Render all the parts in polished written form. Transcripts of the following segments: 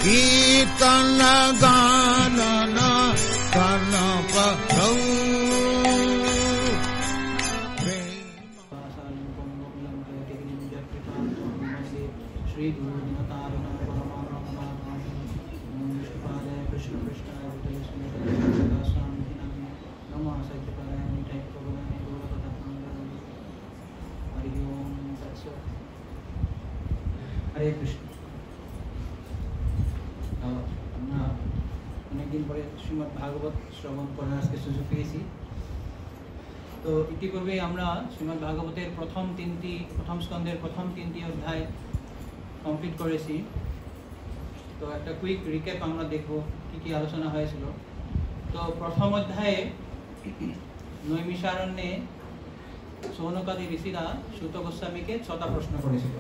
कीर्तन गानन कर्णपरौ श्री गुरु दीनतारण परमानंद कृष्ण कृष्णाय नमः सत्यपराय मिठाई प्रभुदाने हरि ओम तत्सत्। हरे कृष्ण। আমরা অনেকদিন পরে শ্রীমদ্ ভাগবত শ্রবণ করার আজকে সুযোগ পেয়েছি। তো ইতিপূর্বে আমরা শ্রীমদ্ ভাগবতের প্রথম স্কন্ধের প্রথম তিনটি অধ্যায় কমপ্লিট করেছি। তো একটা কুইক রিক্যাপ আমরা দেখব কি কি আলোচনা হয়েছিল। তো প্রথম অধ্যায়ে নৈমিষারণ্যে সৌনকাদি ঋষিরা সূত গোস্বামীকে 6টা প্রশ্ন করেছিল।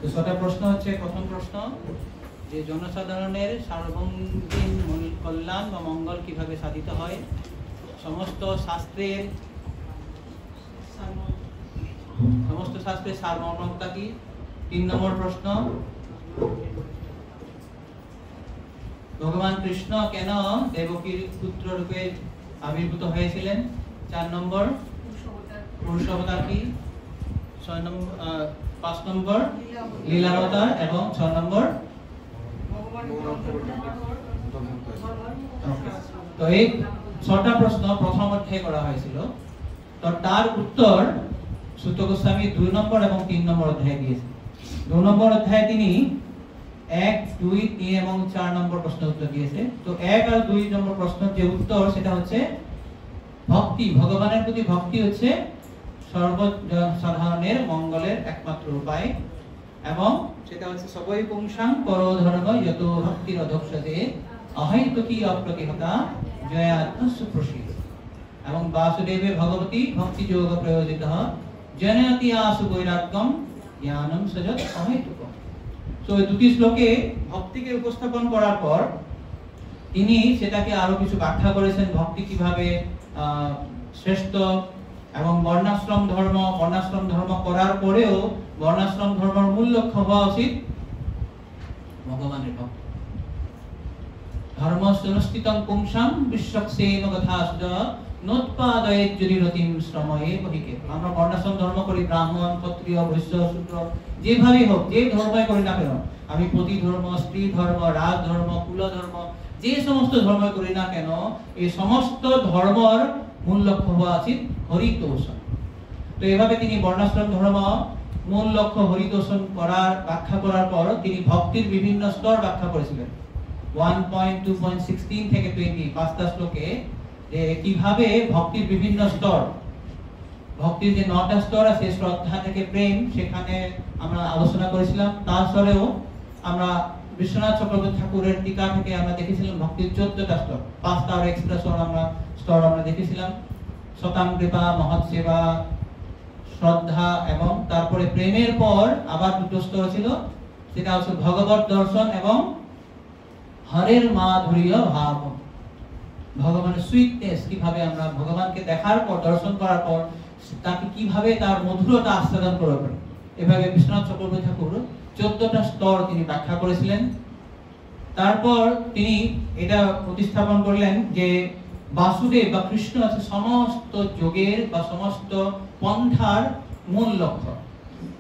তো 6টা প্রশ্ন হচ্ছে, প্রথম প্রশ্ন যে জনসাধারণের সার্বজনীন কল্যাণ বা মঙ্গল কিভাবে সাধিত হয়, সমস্ত শাস্ত্রের সারমর্মতা কি। 3 নম্বর প্রশ্ন, ভগবান কৃষ্ণ কেন দেবকীর পুত্র রূপে আবির্ভূত হয়েছিলেন। 4 নম্বর, পুরুষাবতার কি। 5 নম্বর লীলাবতার এবং 6 নম্বর। তো এই 6টা প্রশ্ন প্রথম অধ্যায়ে করা হয়েছিল। তো তার উত্তর সূত গোস্বামী 2 নম্বর এবং 3 নম্বর অধ্যায়ে দিয়েছেন। 2 নম্বর অধ্যায়ে তিনি 1, 2, 3 এবং 4 নম্বর প্রশ্ন উত্তর দিয়েছে। তো 1 আর 2 নম্বর প্রশ্ন যে উত্তর সেটা হচ্ছে ভক্তি, ভগবানের প্রতি ভক্তি হচ্ছে সর্বসাধারণের মঙ্গলের একমাত্র উপায়, এবং সেটা হচ্ছে সবই পুংসাং পরো ধর্ম যত ভক্তির অধক্ষতে অহৈতুকী অপ্রতিহতা জয়াত্মস্য প্রসীদ, এবং বাসুদেবে ভগবতী ভক্তি যোগ প্রয়োজিত জনয়তি আশু বৈরাগ্যম জ্ঞানম সজৎ অহৈতুকম। তো এই দুটি শ্লোকে ভক্তিকে উপস্থাপন করার পর তিনি সেটাকে আরো কিছু ব্যাখ্যা করেছেন, ভক্তি কিভাবে শ্রেষ্ঠ, এবং বর্ণাশ্রম ধর্ম করার পরেও বর্ণাশ্রম ধর্মের মূল লক্ষ্য হওয়া উচিত ভগবানের ভক্তি। ধর্ম সুনিষ্ঠিতং পুংসাং বিশ্বক্সেন কথাস্য নোৎপাদয়ে যদিরতিম শ্রময়ে বহিকে। আমরা বর্ণাশ্রম ধর্ম করি, ব্রাহ্মণ, ক্ষত্রিয়, বৈশ্য, শূদ্র, যেভাবেই হোক, যে ধর্মই করি না কেন, আমি পতি ধর্ম, স্ত্রী ধর্ম, রাজ ধর্ম, কুল ধর্ম, যে সমস্ত ধর্ম করি না কেন, এই সমস্ত ধর্মের মূল লক্ষ্য হওয়া উচিত হরিতোষণ। তো এভাবে তিনি বর্ণাশ্রম ধর্ম মূল লক্ষ্য হরিতোষণ করার ব্যাখ্যা করার পর তিনি ভক্তির বিভিন্ন স্তর ব্যাখ্যা করেছিলেন। 1.2.16 থেকে 20 5টা শ্লোকে যে কিভাবে ভক্তির বিভিন্ন স্তর, ভক্তির যে 9টা স্তর আছে, শ্রদ্ধা থেকে প্রেম, সেখানে আমরা আলোচনা করেছিলাম। তার স্তরেও আমরা বিশ্বনাথ চক্রবর্তী ঠাকুরের টিকা থেকে আমরা দেখেছিলাম ভক্তির 14টা স্তর, 5টা এক্সট্রা স্তর আমরা দেখেছিলাম। শতাং কৃপা, মহৎ সেবা, শ্রদ্ধা, এবং তারপরে প্রেমের পর আবার 2টো স্তর ছিল, সেটা হচ্ছে ভগবত দর্শন এবং হরের মাধুর্য ভাব, ভগবানের সুইটনেস, কিভাবে আমরা ভগবানকে দেখার পর, দর্শন করার পর তাকে কিভাবে তার মধুরতা আস্বাদন করবে। এভাবে বিশ্বনাথ চক্রবর্তী ঠাকুর 14টা স্তর তিনি ব্যাখ্যা করেছিলেন। তারপর তিনি এটা প্রতিস্থাপন করলেন যে বাসুদেব বা কৃষ্ণ আছে সমস্ত যোগের বা সমস্ত পন্থার মূল লক্ষ্য।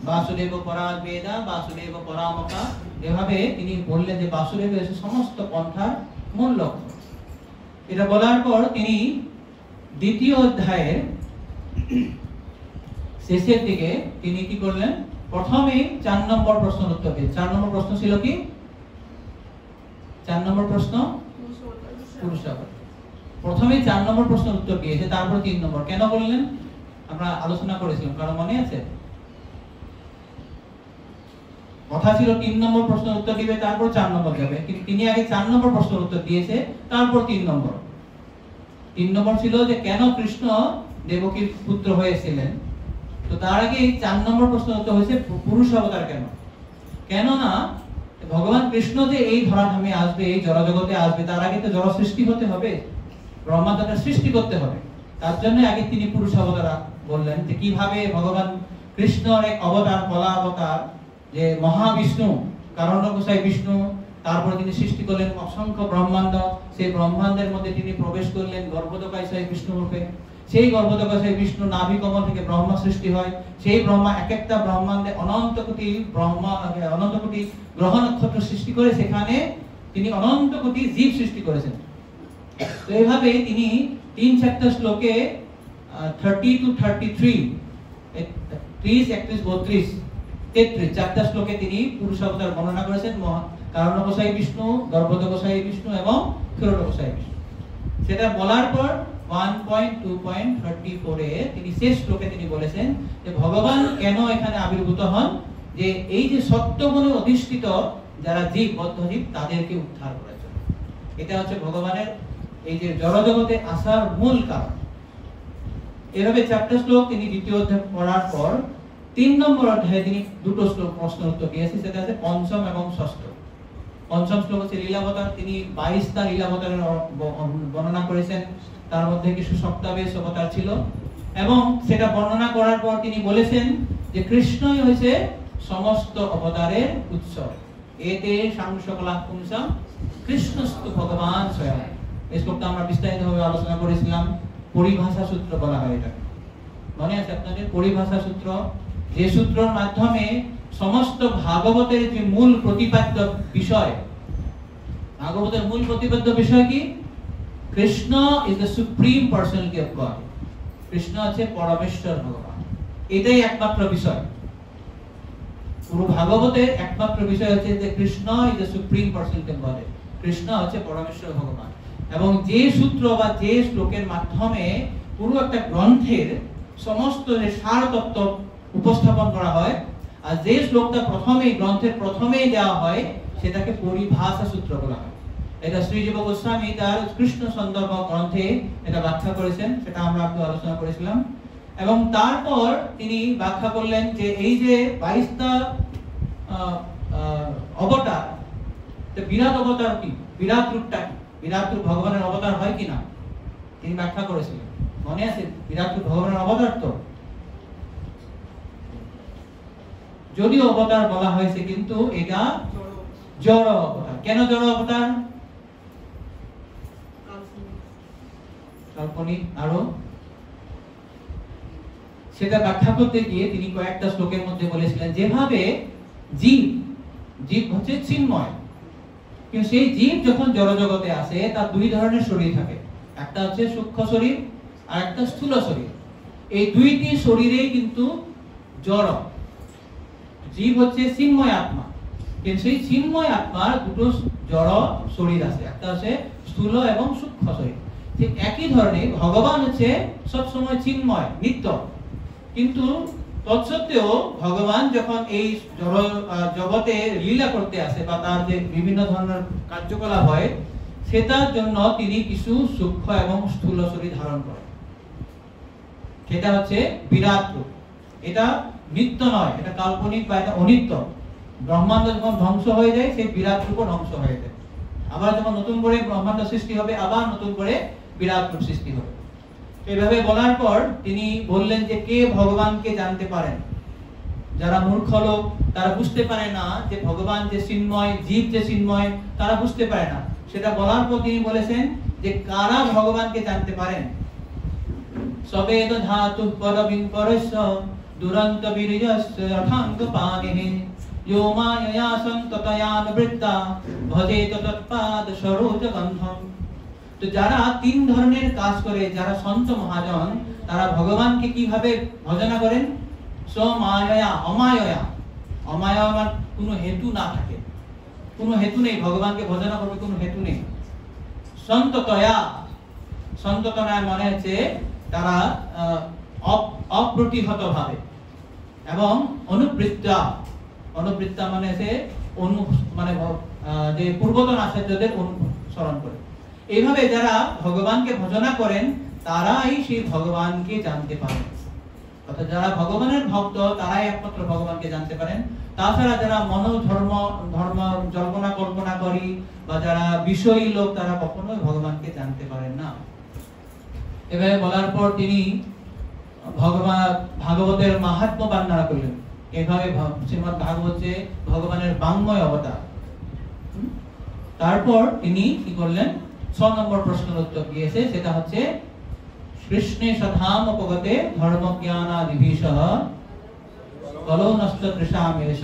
বাসুদেব পরাগ বেদা, বাসুদেব পরামকা, এভাবে তিনি বললেন যে বাসুদেব আছে সমস্ত পন্থার মূল লক্ষ্য। এটা বলার পর তিনি 2য় অধ্যায়ের শেষের দিকে তিনি কি করলেন, প্রথমে 4 নম্বর প্রশ্নের উত্তর দিলেন। 4 নম্বর প্রশ্ন ছিল কি? 4 নম্বর প্রশ্ন পুরুষাবতার। প্রথমে 4 নম্বর প্রশ্নের উত্তর দিয়েছে, তারপর 3 নম্বর। কেন বললেন আমরা আলোচনা করেছিলাম, কারো মনে আছে? কথা ছিল 3 নম্বর প্রশ্নের উত্তর দিবে, তারপর 4 নম্বর যাবে, কিন্তু তিনি আগে 4 নম্বর প্রশ্নের উত্তর দিয়েছে, তারপর 3 নম্বর। 3 নম্বর ছিল যে কেন কৃষ্ণ দেবকীর পুত্র হয়েছিলেন। তো তার আগে 4 নম্বর প্রশ্নের উত্তর হয়েছে পুরুষ অবতার কেন। কেননা ভগবান কৃষ্ণ যে এই ধরাধামে আসবে, এই জড়জগতে আসবে, তার আগে তো জড় সৃষ্টি হতে হবে, ব্রহ্মাণ্ডটা সৃষ্টি করতে হবে। তার জন্য আগে তিনি পুরুষ অবতার বললেন, যে কিভাবে ভগবান কৃষ্ণর এক অবতার, কলা অবতার, যে মহাবিষ্ণু, কারণ্য গোসাই বিষ্ণু, তারপরে তিনি সৃষ্টি করলেন অসংখ্য ব্রহ্মাণ্ড, সেই ব্রহ্মাণ্ডের মধ্যে তিনি প্রবেশ করলেন গর্ভোদকাশায়ী বিষ্ণু রূপে। সেই গর্ভোদকাশায়ী বিষ্ণু নাভি কমল থেকে ব্রহ্মা সৃষ্টি হয়। সেই ব্রহ্মা এক একটা ব্রহ্মাণ্ডে অনন্ত কোটি গ্রহ নক্ষত্র সৃষ্টি করে সেখানে তিনি অনন্ত কোটি জীব সৃষ্টি করেছেন। তো এইভাবে তিনি 3 শ্লোকে 30 to 33 30, 31, 32, 33 4টা শ্লোকে তিনি পুরুষাবতার বর্ণনা করেছেন, কারণকোষায়ী বিষ্ণু, গর্ভোদকোষায়ী বিষ্ণু এবং ক্ষীরোদকোষায়ী বিষ্ণু। সেটা বলার পর 1.2.34 এ তিনি শেষ শ্লোকে তিনি বলেছেন যে ভগবান কেন এখানে আবির্ভূত হন, যে এই যে সত্যগুণে অধিষ্ঠিত যারা জীব, বদ্ধ জীব, তাদেরকে উদ্ধার করার জন্য। এটা হচ্ছে ভগবানের এই যে জড়জগতে আসার মূল কারণ। এভাবে 4টা শ্লোক তিনি দ্বিতীয় অধ্যায় পড়ার পর 3 নম্বর অধ্যায়ে তিনি দুটো শ্লোক প্রশ্ন উত্তর দিয়েছে, সেটা আছে পঞ্চম এবং ষষ্ঠ। পঞ্চম শ্লোক হচ্ছে লীলাবতার, তিনি 22টা লীলাবতারের বর্ণনা করেছেন, তার মধ্যে কিছু সপ্তাবেশ অবতার ছিল, এবং সেটা বর্ণনা করার পর তিনি বলেছেন যে কৃষ্ণই হয়েছে সমস্ত অবতারের উৎস। এতে সাংসকলা পুংসা কৃষ্ণস্তু ভগবান স্বয়ং। এই শ্লোকটা আমরা বিস্তারিতভাবে আলোচনা করেছিলাম। পরিভাষা সূত্র বলা হয় এটা, মনে আছে আপনাদের? পরিভাষা সূত্র, যে সূত্রের মাধ্যমে সমস্ত ভাগবতের যে মূল প্রতিপাদ্য বিষয়, ভাগবতের মূল প্রতিপাদ্য বিষয় কি? Krishna is the supreme personality of god. Krishna হচ্ছে পরমেশ্বর ভগবান, এটাই একমাত্র বিষয়। পুরো ভাগবতের একমাত্র বিষয় হচ্ছে যে Krishna is the supreme personality of god, Krishna হচ্ছে পরমেশ্বর ভগবান। এবং যে সূত্র বা যে শ্লোকের মাধ্যমে পুরো একটা গ্রন্থের সমস্ত যে সার তত্ত্ব উপস্থাপন করা হয়, আর যে শ্লোকটা গ্রন্থের প্রথমেই দেওয়া হয়, সেটাকে পরিভাষা সূত্র বলা হয়। এটা শ্রীজীব গোস্বামী তার কৃষ্ণ সন্দর্ভ গ্রন্থে এটা ব্যাখ্যা করেছেন, সেটা আমরা একটু আলোচনা করেছিলাম। এবং তারপর তিনি ব্যাখ্যা করলেন যে এই যে 22টা অবতার, বিরাট অবতার কি, বিরাট রূপটা কি, বিরাট রূপ ভগবানের অবতার হয় কিনা তিনি ব্যাখ্যা করেছিলেন, মনে আছে? বিরাট রূপ ভগবানের অবতার তো, যদিও অবতার বলা হয়েছে কিন্তু এটা জড় অবতার। কেন জড় অবতার? কাল্পনিক। আরো সেটা ব্যাখ্যা করতে গিয়ে তিনি কয়েকটা শ্লোকের মধ্যে বলেছিলেন যেভাবে জীব হচ্ছে চিন্ময়, কিন্তু সেই জীব যখন জড় জগতে আসে তার 2 ধরনের শরীর থাকে, একটা হচ্ছে সূক্ষ্ম শরীর আর একটা স্থূল শরীর। এই 2টি শরীরেই কিন্তু জড়। জীব হচ্ছে চিন্ময় আত্মা, কিন্তু সেই চিন্ময় আত্মার দুটো জড় শরীর আছে, একটা হচ্ছে স্থূল এবং সূক্ষ্ম শরীর। ঠিক একই ধরনের ভগবান হচ্ছে সবসময় চিন্ময়, নিত্য, কিন্তু তৎসত্ত্বেও ভগবান যখন এই জগতে লীলা করতে আসে বা তার যে বিভিন্ন ধরনের কার্যকলাপ হয়, সেটার জন্য তিনি কিছু সূক্ষ্ম এবং স্থূল শরীর ধারণ করেন। সেটা হচ্ছে বিরাট রূপ। এটা নিত্য নয়, এটা কাল্পনিক বা এটা অনিত্য। ব্রহ্মাণ্ড যখন ধ্বংস হয়ে যায়, সেই বিরাট রূপও ধ্বংস হয়ে যায়। আবার যখন নতুন করে ব্রহ্মাণ্ড সৃষ্টি হবে, আবার নতুন করে বিরাট রূপ সৃষ্টি হবে। এইভাবে বলার পর তিনি বললেন যে কে ভগবানকে জানতে পারেন? যারা মূর্খ লোক, তারা বুঝতে পারে না যে ভগবান যে চিন্ময়, জীব যে চিন্ময়, তারা বুঝতে পারে না। সেটা বলার পর তিনি বলেছেন যে কারা ভগবানকে জানতে পারেন? সবেদ ধাতু পরবিন পরস্য দুরন্ত বীর্যস্য অথাঙ্গ পানিহি ইয়ো মায়য়া সন্ততয়ানুবৃত্তা ভজেত তৎপাদ সরোজ গন্ধম। তো যারা 3 ধরনের কাজ করে, যারা সন্ত মহাজন, তারা ভগবানকে কিভাবে ভজনা করেন? সমায়য়া, অমায়য়া। অমায়য়া মানে কোনো হেতু না থাকে, কোনো হেতু নেই, ভগবানকে ভজনা করবে কোনো হেতু নেই। সন্ততয়া, সন্ততয়া মানে হচ্ছে তারা অপ্রতিহত ভাবে, এবং অনুবৃত্তা, অনুবৃত্তা মানে হচ্ছে মানে যে পূর্বতন আচার্যদের অনুসরণ করে। এইভাবে যারা ভগবানকে ভজনা করেন তারাই সেই ভগবানকে জানতে পারেন। অর্থাৎ যারা ভগবানের ভক্ত তারাই একমাত্র ভগবানকে জানতে পারেন। তাছাড়া যারা ধর্ম জল্পনা কল্পনা করি বা যারা বিষয়ী লোক, তারা কখনোই ভগবানকে জানতে পারেন না। এভাবে বলার পর তিনি ভাগবতের মাহাত্ম্য বর্ণনা করলেন। এভাবে শ্রীমদ্ ভাগবত যে ভগবানের বাঙ্ময় অবতার, তারপর তিনি কি করলেন, 6 নম্বর প্রশ্নের উত্তর দিয়েছে, সেটা হচ্ছে কৃষ্ণে সধাম উপগতে ধর্মজ্ঞানাদিভিষঃ কলো নষ্ট তৃষামেষ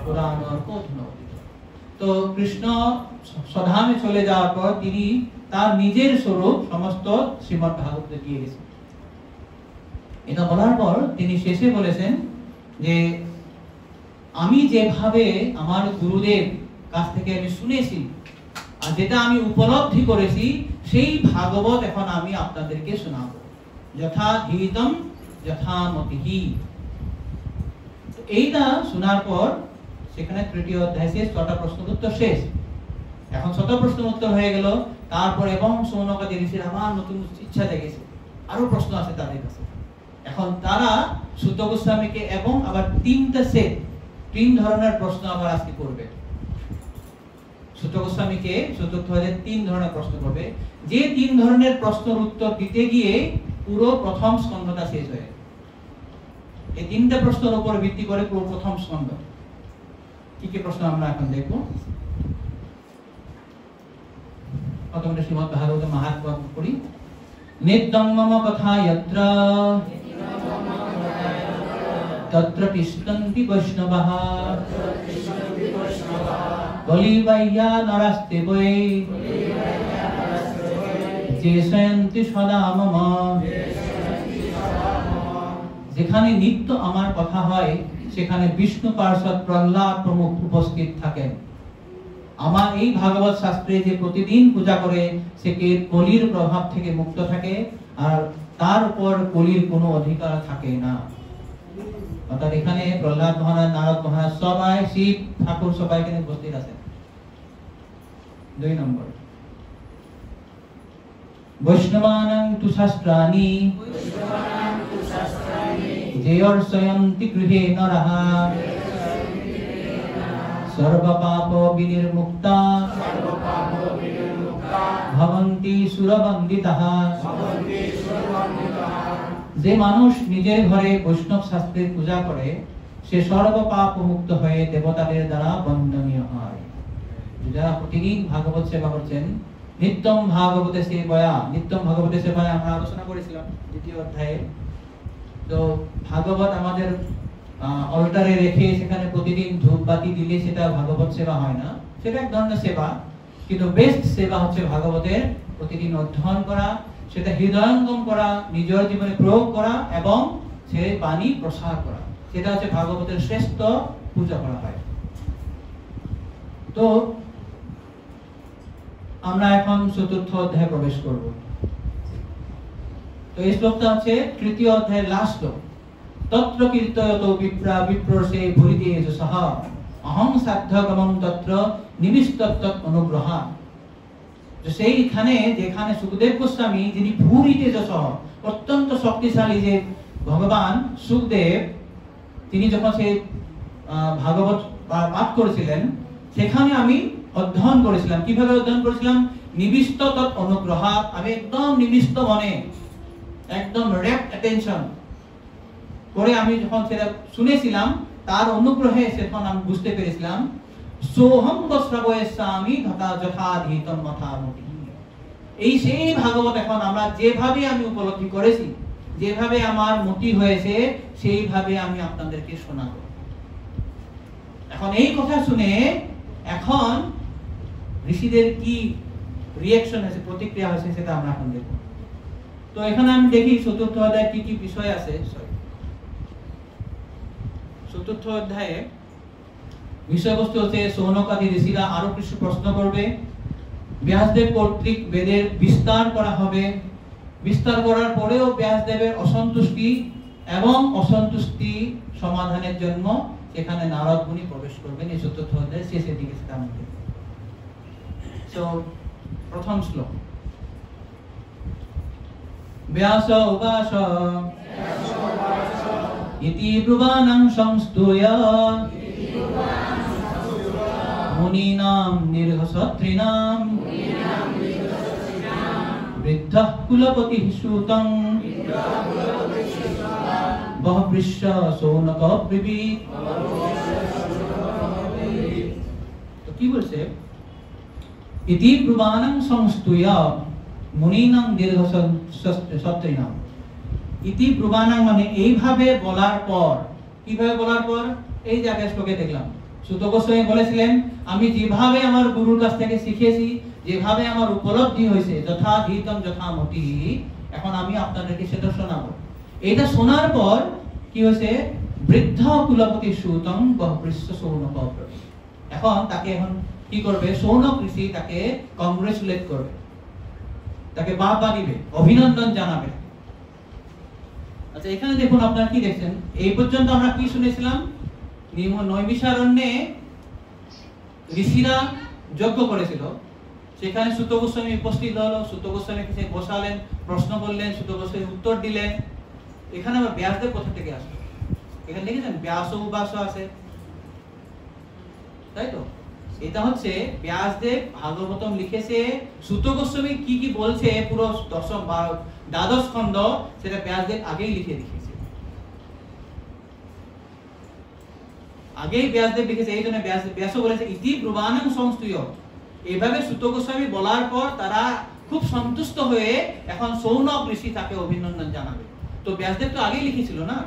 পুরাণর্কোধন। তো কৃষ্ণ সধামে চলে যাওয়ার পর তিনি তার নিজের স্বরূপ সমস্ত শ্রীমদ্ ভাগবতে দিয়ে গেছেন। এটা বলার পর তিনি শেষে বলেছেন যে আমি যেভাবে আমার গুরুদেব কাছ থেকে আমি শুনেছি আর যেটা আমি উপলব্ধি করেছি, সেই ভাগবত এখন আমি আপনাদেরকে শোনাবো। যথা ধীতম যথা মতিহি। এইটা শোনার পর সেখানে তৃতীয় অধ্যায় শেষ, 6টা প্রশ্নের উত্তর শেষ। এখন 6টা প্রশ্নের উত্তর হয়ে গেল। তারপর এবং সৌনকাদি ঋষির আবার নতুন ইচ্ছা জেগেছে, আরো প্রশ্ন আছে তাদের কাছে। এখন তারা সুত গোস্বামীকে এবং আবার 3টা সেট 3 ধরনের প্রশ্ন আবার আজকে করবে। সুত গোস্বামীকে চতুর্থ অধ্যায়ে 3 ধরনের প্রশ্ন করবে, যে 3 ধরনের প্রশ্নের উত্তর দিতে গিয়ে পুরো প্রথম স্কন্ধটা শেষ হয়ে গেল। এই 3টা প্রশ্নের উপর ভিত্তি করে পুরো প্রথম স্কন্ধ। কি কি প্রশ্ন আমরা এখন দেখব। প্রথমে শ্রীমদ্ ভাগবত মাহাত্ম্য পড়ি। নিত্যং মম কথা যত্র তত্র তিষ্ঠন্তি বৈষ্ণবঃ বলিবাহ্যা নরাস্তে বৈ যেষয়ন্তি সদা মম। যেখানে নিত্য আমার কথা হয় সেখানে বিষ্ণু পার্ষদ প্রহ্লাদ প্রমুখ উপস্থিত থাকেন। আমার এই ভাগবত শাস্ত্রে যে প্রতিদিন পূজা করে সে কলির প্রভাব থেকে মুক্ত থাকে আর তার উপর কলির কোনো অধিকার থাকে না। অর্থাৎ এখানে প্রহ্লাদ মহারাজ, নারদ মহারাজ সবাই, শিব ঠাকুর সবাই এখানে উপস্থিত আছেন। 2 নম্বর, বৈষ্ণবানাং তু শাস্ত্রাণি যেয়র্ষয়ন্তি গৃহে নরঃ সর্বপাপ বিনির্মুক্তা ভবন্তি সুরবন্দিতাঃ। যে মানুষ নিজের ঘরে বৈষ্ণব শাস্ত্রের পূজা করে সে সর্বপাপ মুক্ত হয়ে দেবতাদের দ্বারা বন্দনীয় হয়। যারা প্রতিদিন ভাগবত সেবা করছেন, নিত্যম ভাগবতে সেবায়া, নিত্যম ভাগবতে সেবায় আমরা আলোচনা করেছিলাম 2য় অধ্যায়ে। তো ভাগবত আমাদের অলটারে রেখে সেখানে প্রতিদিন ধূপবাতি দিলে সেটা ভাগবত সেবা হয় না, সেটা এক ধরনের সেবা। কিন্তু বেস্ট সেবা হচ্ছে ভাগবতের প্রতিদিন অধ্যয়ন করা, সেটা হৃদয়ঙ্গম করা, নিজের জীবনে প্রয়োগ করা এবং সেই বাণী প্রসার করা। সেটা হচ্ছে ভাগবতের শ্রেষ্ঠ পূজা করা হয়। তো আমরা এখন 4র্থ অধ্যায়ে প্রবেশ করব। তো এই শ্লোকটা হচ্ছে 3য় অধ্যায়ের লাস্ট শ্লোক। তত্র কীর্তয়তো বিপ্রা বিপ্রসে ভূরিতে যশঃ অহং সাধ্যগমং তত্র নিবিষ্টত্ব অনুগ্রহা। তো সেইখানে যেখানে সুখদেব গোস্বামী, যিনি ভূরিতে যশঃ, অত্যন্ত শক্তিশালী যে ভগবান সুখদেব, তিনি যখন সেই ভাগবত পাঠ করেছিলেন সেখানে আমি অধ্যয়ন করেছিলাম। কিভাবে অধ্যয়ন করেছিলাম? নিবিষ্ট তৎ অনুগ্রহা। আমি একদম নিবিষ্ট মনে, একদম র্যাপ্ট অ্যাটেনশন করে আমি যখন সেটা শুনেছিলাম, তার অনুগ্রহে সেখন আমি বুঝতে পেরেছিলাম সোহং বস্রবয়স্যামি তথা যথাধীতম মথামতি। এই সেই ভাগবত এখন আমরা যেভাবে আমি উপলব্ধি করেছি, যেভাবে আমার মতি হয়েছে, সেইভাবে আমি আপনাদেরকে শোনাবো। এখন এই কথা শুনে এখন ঋষিদের কি রিঅ্যাকশন আছে, প্রতিক্রিয়া হয়েছে, সেটা আমরা এখন দেখব। তো এখানে আমি দেখি 4র্থ অধ্যায়ে কি কি বিষয় আছে। 4র্থ অধ্যায়ে বিষয়বস্তু হচ্ছে সৌনকাদি ঋষিরা আরো কিছু প্রশ্ন করবে, ব্যাসদেব কর্তৃক বেদের বিস্তার করা হবে। বিস্তার করার পরেও ব্যাসদেবের অসন্তুষ্টি এবং অসন্তুষ্টি সমাধানের জন্য এখানে নারদ মুনি প্রবেশ করবেন। এই 4র্থ অধ্যায়ের শেষের দিকে সেটা আমাদের। তো প্রথম শ্লোক, ব্যাস উবাস ইতি ব্রুবাণং সংস্তুয় মুনীনাম নির্ঘসত্রিণাম বৃদ্ধঃ কুলপতিঃ সুতং বহবৃষ্য সৌনক ব্রবীৎ। তো কি বলছে? ইতি ব্রুবাণং সংস্তুয় মুনিনাং দীর্ঘ সত্রিনাম। ইতি ব্রুবাণং মানে এইভাবে বলার পর, কিভাবে বলার পর, এই যে আগের শ্লোকে দেখলাম সুত গোস্বামী বলেছিলেন, আমি যেভাবে আমার গুরুর কাছ থেকে শিখেছি, যেভাবে আমার উপলব্ধি হয়েছে, যথাধীতম যথামতি, এখন আমি আপনাদেরকে সেটা শোনাবো। এটা শোনার পর কি হয়েছে, বৃদ্ধ কুলপতি সুতং বহৃষ্য সৌনক। এখন তাকে এখন কি করবে, সৌনক ঋষি তাকে কংগ্রেচুলেট করবে, তাকে বাহবা দিবে, অভিনন্দন জানাবে। আচ্ছা, এখানে দেখুন আপনারা কি দেখছেন, এই পর্যন্ত আমরা কি শুনেছিলাম, নৈমিষারণ্যে ঋষিরা যজ্ঞ করেছিল, সেখানে সুত গোস্বামী উপস্থিত হলো, সুত গোস্বামী বসালেন, প্রশ্ন করলেন, সুত গোস্বামী উত্তর দিলেন। এখানে আবার ব্যাসদেব কোথা থেকে আসলো, এখানে দেখেছেন ব্যাস উবাস আছে, তাই তো? এটা হচ্ছে ব্যাসদেব ভাগবতম লিখেছে, সুত গোস্বামী কি কি বলছে পুরো দশম বা দ্বাদশ খণ্ড, সেটা ব্যাসদেব আগেই লিখে রেখেছে, আগেই ব্যাসদেব লিখেছে। এই জন্য ব্যাস বলেছে ইতি ব্রুবাণং সংস্তুয়, এইভাবে সুত গোস্বামী বলার পর তারা খুব সন্তুষ্ট হয়ে এখন সৌনক ঋষি তাকে অভিনন্দন জানাবে। তো ব্যাসদেব তো আগেই লিখেছিল না,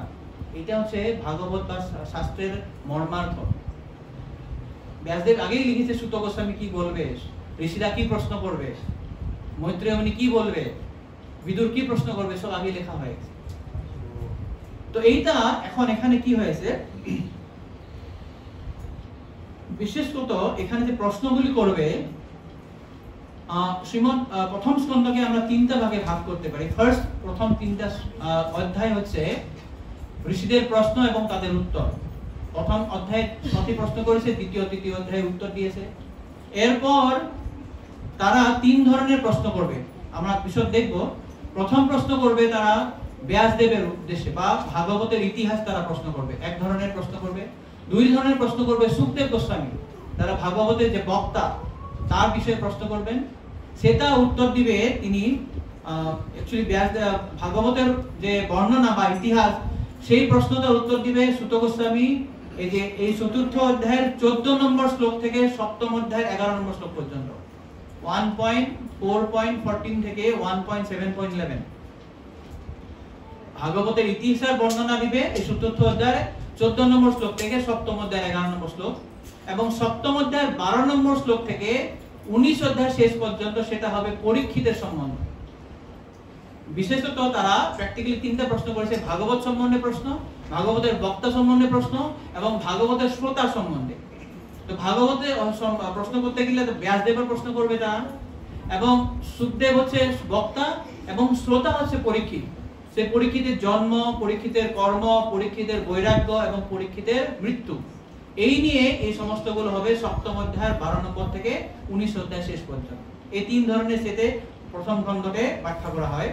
এটা হচ্ছে ভাগবত বা শাস্ত্রের মর্মার্থ। ব্যাসদেব আগেই লিখেছে সুত গোস্বামী কি বলবে, ঋষিরা কি প্রশ্ন করবে, মৈত্রেয় মুনি কি বলবে, বিদুর কি প্রশ্ন করবে, সব আগে লেখা হয়েছে। তো এইটা এখন এখানে কি হয়েছে, বিশেষত এখানে যে প্রশ্নগুলি করবে, শ্রীমদ প্রথম স্কন্ধকে আমরা তিনটা ভাগে ভাগ করতে পারি। ফার্স্ট, প্রথম তিনটা অধ্যায় হচ্ছে ঋষিদের প্রশ্ন এবং তাদের উত্তর। প্রথম অধ্যায়ে 6টি প্রশ্ন করেছে, দ্বিতীয় তৃতীয় অধ্যায়ে উত্তর দিয়েছে। এরপর তারা তিন ধরনের প্রশ্ন করবে, আমরা বিশদ দেখব। প্রথম প্রশ্ন করবে তারা ব্যাসদেবের উদ্দেশ্যে বা ভাগবতের ইতিহাস তারা প্রশ্ন করবে, এক ধরনের প্রশ্ন করবে। দুই ধরনের প্রশ্ন করবে সুখদেব গোস্বামী, তারা ভাগবতের যে বক্তা তার বিষয়ে প্রশ্ন করবেন, সেটা উত্তর দিবে তিনি। অ্যাকচুয়ালি ভাগবতের যে বর্ণনা বা ইতিহাস, সেই প্রশ্নটার উত্তর দিবে সুত গোস্বামী এই যে এই চতুর্থ অধ্যায়ের 14 নম্বর শ্লোক থেকে সপ্তম অধ্যায়ের 11 নম্বর শ্লোক পর্যন্ত, 1.4.14 থেকে 1.7.11 ভাগবতের ইতিহাসের বর্ণনা দিবে এই চতুর্থ অধ্যায়ের 14 নম্বর শ্লোক থেকে সপ্তম অধ্যায়ের 11 নম্বর শ্লোক, এবং সপ্তম অধ্যায়ের 12 নম্বর শ্লোক থেকে 19 অধ্যায় শেষ পর্যন্ত সেটা হবে পরীক্ষিতের সম্বন্ধে। বিশেষত তারা প্র্যাকটিক্যালি তিনটা প্রশ্ন করেছে, ভাগবত সম্বন্ধে প্রশ্ন, ভাগবতের বক্তা সম্বন্ধে প্রশ্ন এবং ভাগবতের শ্রোতা সম্বন্ধে। তো ভাগবতে প্রশ্ন করতে গেলে ব্যাসদেবের প্রশ্ন করবে তারা, এবং সুখদেব হচ্ছে বক্তা এবং শ্রোতা হচ্ছে পরীক্ষিত। সে পরীক্ষিতের জন্ম, পরীক্ষিতের কর্ম, পরীক্ষিতের বৈরাগ্য এবং পরীক্ষিতের মৃত্যু, এই নিয়ে এই সমস্তগুলো হবে সপ্তম অধ্যায়ের 12 নম্বর থেকে 19 অধ্যায় শেষ পর্যন্ত। এই তিন ধরনের সেটে প্রথম খণ্ডকে ব্যাখ্যা করা হয়।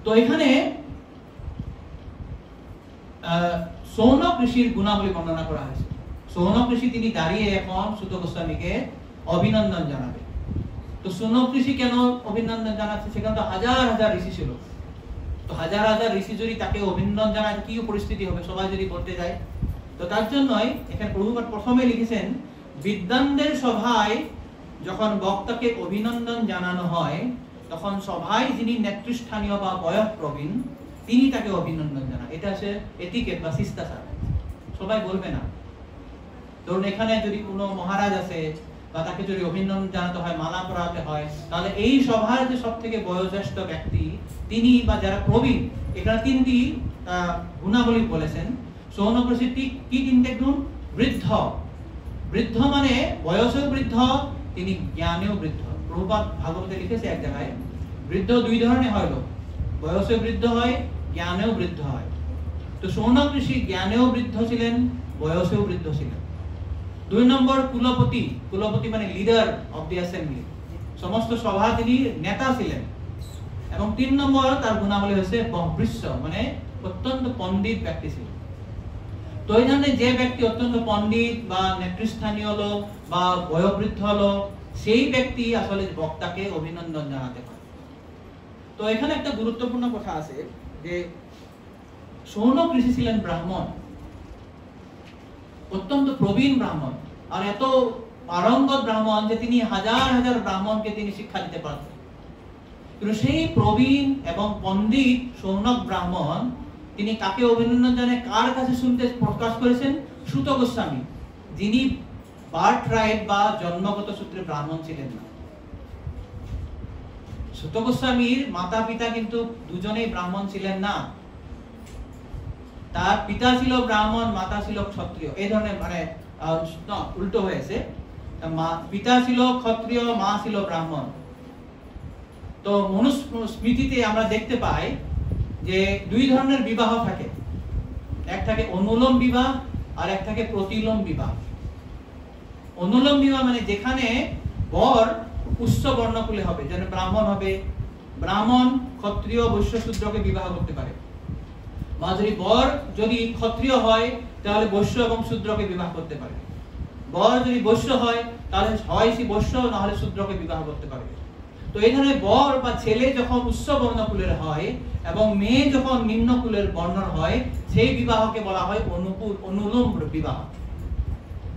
তো এখানে সৌনক ঋষির গুণাবলী বর্ণনা করা হয়েছে। সৌনক ঋষি তিনি দাঁড়িয়ে এখন সুত গোস্বামীকে অভিনন্দন জানাবে। তো সৌনক ঋষি কেন অভিনন্দন জানাচ্ছে, সেখানে তো হাজার হাজার ঋষি ছিল, তো হাজার হাজার ঋষি যদি তাকে অভিনন্দন জানায় কি পরিস্থিতি হবে, সবাই যদি করতে যায়। তো তার জন্যই এখানে প্রভুপাদ প্রথমে লিখেছেন, বিদ্বানদের সভায় যখন বক্তাকে অভিনন্দন জানানো হয়, তখন সভায় যিনি নেতৃস্থানীয় বা বয়ঃপ্রবীণ তিনি তাকে অভিনন্দন জানান। এটা হচ্ছে এটিকেট বা শিষ্টাচার, সবাই বলবে না। ধরুন এখানে যদি কোনো মহারাজ আছে বা তাকে যদি অভিনন্দন জানাতে হয়, মালা পরাতে হয়, তাহলে এই সভার যে সব থেকে বয়োজ্যেষ্ঠ ব্যক্তি তিনি বা যারা প্রবীণ, এখানে তিনটি গুণাবলী বলেছেন। সৌনক ঋষির কি তিনটে গুণ? বৃদ্ধ, বৃদ্ধ মানে বয়সেও বৃদ্ধ, তিনি জ্ঞানেও বৃদ্ধ। প্রভুপাদ ভাগবতে লিখেছে এক জায়গায়, বৃদ্ধ দুই ধরনের হয়, লোক বয়সে বৃদ্ধ হয়, জ্ঞানেও বৃদ্ধ হয়। তো সৌনক ঋষি জ্ঞানেও বৃদ্ধ ছিলেন, বয়সেও বৃদ্ধ ছিলেন। 2 নম্বর কুলপতি, কুলপতি মানে লিডার অফ দি অ্যাসেম্বলি, সমস্ত সভা তিনি নেতা ছিলেন। এবং 3 নম্বর তার গুণাবলী হচ্ছে বহৃষ্য, মানে অত্যন্ত পণ্ডিত ব্যক্তি ছিলেন। তো এই ধরনের যে ব্যক্তি অত্যন্ত পণ্ডিত বা নেতৃস্থানীয় লোক বা বয়োবৃদ্ধ লোক, সেই ব্যক্তি আসলে বক্তাকে অভিনন্দন জানাতে হয়। তো এখানে একটা গুরুত্বপূর্ণ কথা আছে যে সৌনক ঋষি ছিলেন ব্রাহ্মণ, অত্যন্ত প্রবীণ ব্রাহ্মণ, আর এত পারঙ্গত ব্রাহ্মণ যে তিনি হাজার হাজার ব্রাহ্মণকে তিনি শিক্ষা দিতে পারতেন। কিন্তু সেই প্রবীণ এবং পণ্ডিত শৌনক ব্রাহ্মণ তিনি কাকে অভিনন্দন জানায়, কার কাছে শুনতে প্রকাশ করেছেন? সুত গোস্বামী, যিনি বার্থ রাইট বা জন্মগত সূত্রে ব্রাহ্মণ ছিলেন না। সুত গোস্বামীর মাতা পিতা কিন্তু দুজনেই ব্রাহ্মণ ছিলেন না। তার পিতা ছিল ব্রাহ্মণ, মাতা ছিল ক্ষত্রিয়। এই ধরনের মানে উল্টো হয়েছে, পিতা ছিল ক্ষত্রিয়, মা ছিল ব্রাহ্মণ। তো মনুস্মৃতিতে আমরা দেখতে পাই যে দুই ধরনের বিবাহ থাকে, এক থাকে অনুলোম বিবাহ আর এক থাকে প্রতিলোম বিবাহ। অনুলোম বিবাহ মানে যেখানে বর উচ্চ বর্ণকুলে হবে, যেন ব্রাহ্মণ হবে, ব্রাহ্মণ ক্ষত্রিয় বৈশ্য শূদ্রকে বিবাহ করতে পারে, বা যদি বর যদি ক্ষত্রিয় হয় তাহলে বৈশ্য এবং শূদ্রকে বিবাহ করতে পারে, বর যদি বৈশ্য হয় তাহলে হয় সে বৈশ্য, না হলে শূদ্রকে বিবাহ করতে পারবে। তো এই ধরনের বর বা ছেলে যখন উচ্চ বর্ণকুলের হয় এবং মেয়ে যখন নিম্ন কুলের বর্ণর হয়, সেই বিবাহকে বলা হয় অনুলোম বিবাহ।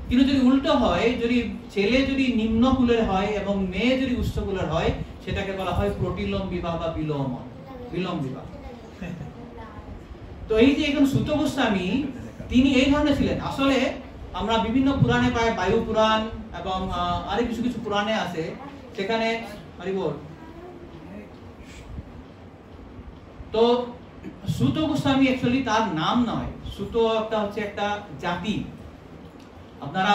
কিন্তু যদি উল্টো হয়, যদি ছেলে যদি নিম্ন কুলের হয় এবং মেয়ে যদি উচ্চ কুলের হয়, সেটাকে বলা হয় প্রতিলোম বিবাহ বা বিলোম বিবাহ। তো এই যে এখন সুত গোস্বামী তিনি এই ধরনের ছিলেন। আসলে আমরা বিভিন্ন পুরাণে পাই, বায়ু পুরাণ এবং আরো কিছু কিছু পুরাণে আছে, সেখানে তো সুত গোস্বামী অ্যাকচুয়ালি তার নাম নয়, সুত একটা হচ্ছে একটা জাতি। আপনারা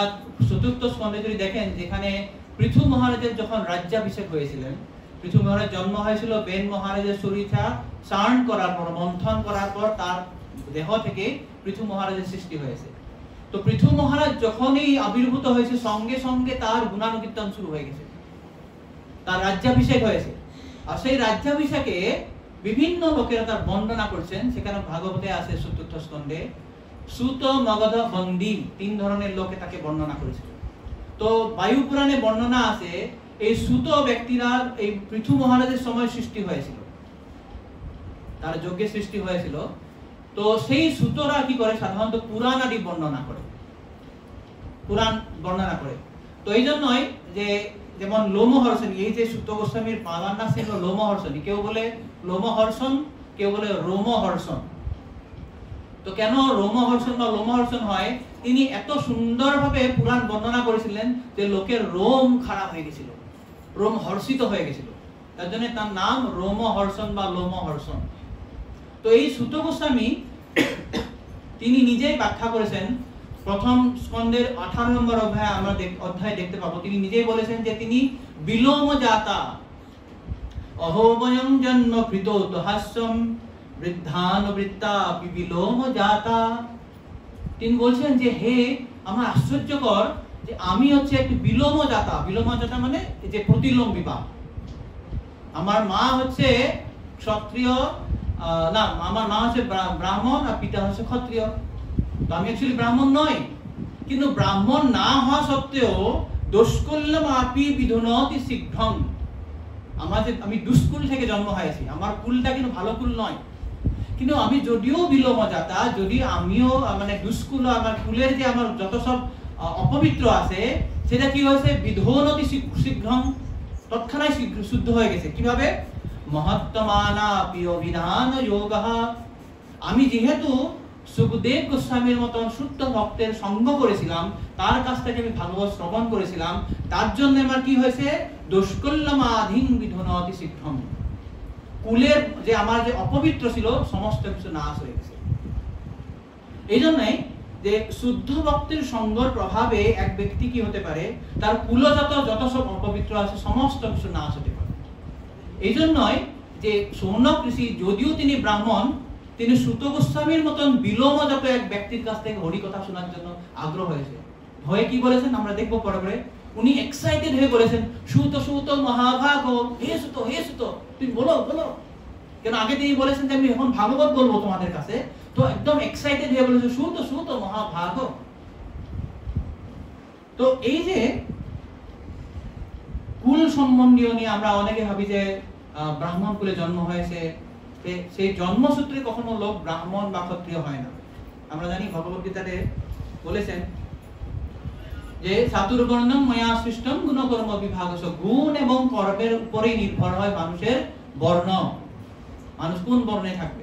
চতুর্থ স্কন্ধে যদি দেখেন, যেখানে পৃথু মহারাজের যখন রাজ্যাভিষেক হয়েছিলেন, পৃথু মহারাজ জন্ম হয়েছিল বেন মহারাজের শরীরটা চার্ন করার পর, মন্থন করার পর তার দেহ থেকে পৃথু মহারাজের সৃষ্টি হয়েছে। তো পৃথু মহারাজ যখনই আবির্ভূত হয়েছে, সঙ্গে সঙ্গে তার গুণানুকীর্তন শুরু হয়ে গেছে, তার রাজ্যাভিষেক হয়েছে। আর সেই রাজ্যাভিষেকে বিভিন্ন লোকেরা তার বর্ণনা করছেন। সেখানে ভাগবতে আছে চতুর্থ স্কন্ধে, সুত মগধ বন্দী, তিন ধরনের লোকে তাকে বর্ণনা করেছিল। তো বায়ু পুরাণে বর্ণনা আছে এই সুত ব্যক্তিরা এই পৃথু মহারাজের সময় সৃষ্টি হয়েছিল, তার যজ্ঞে সৃষ্টি হয়েছিল। তো সেই সুতরা কি করে, সাধারণত পুরাণ আদি বর্ণনা করে, পুরাণ বর্ণনা করে। তো এই জন্যই যে যেমন লোমহর্ষণী, এই যে সুত গোস্বামীর বাবার নাম ছিল লোমহর্ষণী, কেউ বলে লোমহর্ষণ, কেউ বলে রোমহর্ষণ। তো কেন রোমহর্ষণ বা লোমহর্ষণ হয়? তিনি এত সুন্দরভাবে পুরাণ বর্ণনা করেছিলেন যে লোকের রোম খারাপ হয়ে গেছিল, রোম হর্ষিত হয়ে গেছিল, তার জন্য তার নাম রোমহর্ষণ বা লোমহর্ষণ। তো এই সুত গোস্বামী তিনি নিজেই ব্যাখ্যা করেছেন, প্রথম স্কন্ধের 18 নম্বর অধ্যায় আমরা অধ্যায় দেখতে পাবো। তিনি নিজেই বলেছেন যে তিনি বিলোম জাতা, অহোবয়ং জন্ম কৃতোত হাস্যম বৃদ্ধান বৃত্তা বিলোম জাতা। তিনি বলছেন যে হে আমার আশ্চর্যকর যে আমি হচ্ছে একটি বিলোম জাতা। বিলোম জাতা মানে যে প্রতিলোম বিবাহ। আমার মা হচ্ছে ক্ষত্রিয়, না আমার মা হচ্ছে ব্রাহ্মণ আর পিতা হচ্ছে ক্ষত্রিয়। তো আমি অ্যাকচুয়ালি ব্রাহ্মণ নই, কিন্তু ব্রাহ্মণ না হওয়া সত্ত্বেও দোষকুল্যম আপি বিধুনতি শীঘ্রং, আমি দুষ্কুল থেকে জন্ম হয়েছি, আমার কুলটা কিন্তু ভালো কুল নয়। কিন্তু আমি যদিও বিলোম জাতা, যদি আমিও মানে দুষ্কুল, আমার কুলের যে আমার যত সব অপবিত্র আছে সেটা কি হয়েছে, বিধুনতি শীঘ্রং, তৎক্ষণাৎ শুদ্ধ হয়ে গেছে। কিভাবে? মহত্তমানা প্রিয় বিধান যোগঃ, আমি যেহেতু সুখদেব গোস্বামীর মতন শুদ্ধ ভক্তের সঙ্গ করেছিলাম, তার কাছ থেকে আমি ভাগবত শ্রবণ করেছিলাম, তার জন্য আমার কি হয়েছে, দোষকল্যমাধীন বিধুনতি শীঘ্রং, কুলের যে আমার যে অপবিত্র ছিল সমস্ত কিছু নাশ হয়ে গেছে। এই জন্যই যে শুদ্ধ ভক্তের সঙ্গর প্রভাবে এক ব্যক্তি কি হতে পারে, তার কুলজাত যত সব অপবিত্র আছে সমস্ত কিছু নাশ হতে পারে। এই জন্যই যে শৌনক ঋষি যদিও তিনি ব্রাহ্মণ, তিনি সুত গোস্বামীর মতন বিলোমজাত এক ব্যক্তির কাছ থেকে হরি কথা শোনার জন্য আগ্রহ হয়েছে। হয়ে কি বলেছেন আমরা দেখবো পরে পরে। উনি এক্সাইটেড হয়ে বলেছেন, সুত সুত মহাভাগ, হে সুত তুমি বলো বলো। কেন আগে তিনি বলেছেন যে আমি এখন ভাগবত বলবো তোমাদের কাছে, তো একদম এক্সাইটেড হয়ে বলেছে সুত সুত মহাভাগ। তো এই যে কুল সম্বন্ধীয় নিয়ে আমরা অনেকে ভাবি যে ব্রাহ্মণ কুলে জন্ম হয়েছে, সেই জন্মসূত্রে কখনো লোক ব্রাহ্মণ বা ক্ষত্রিয় হয় না। আমরা জানি ভগবদ্গীতাতে বলেছেন যে চাতুর্বর্ণম ময়া সৃষ্টম গুণকর্ম বিভাগস, গুণ এবং কর্মের উপরেই নির্ভর হয় মানুষের বর্ণ, মানুষ কোন বর্ণে থাকবে।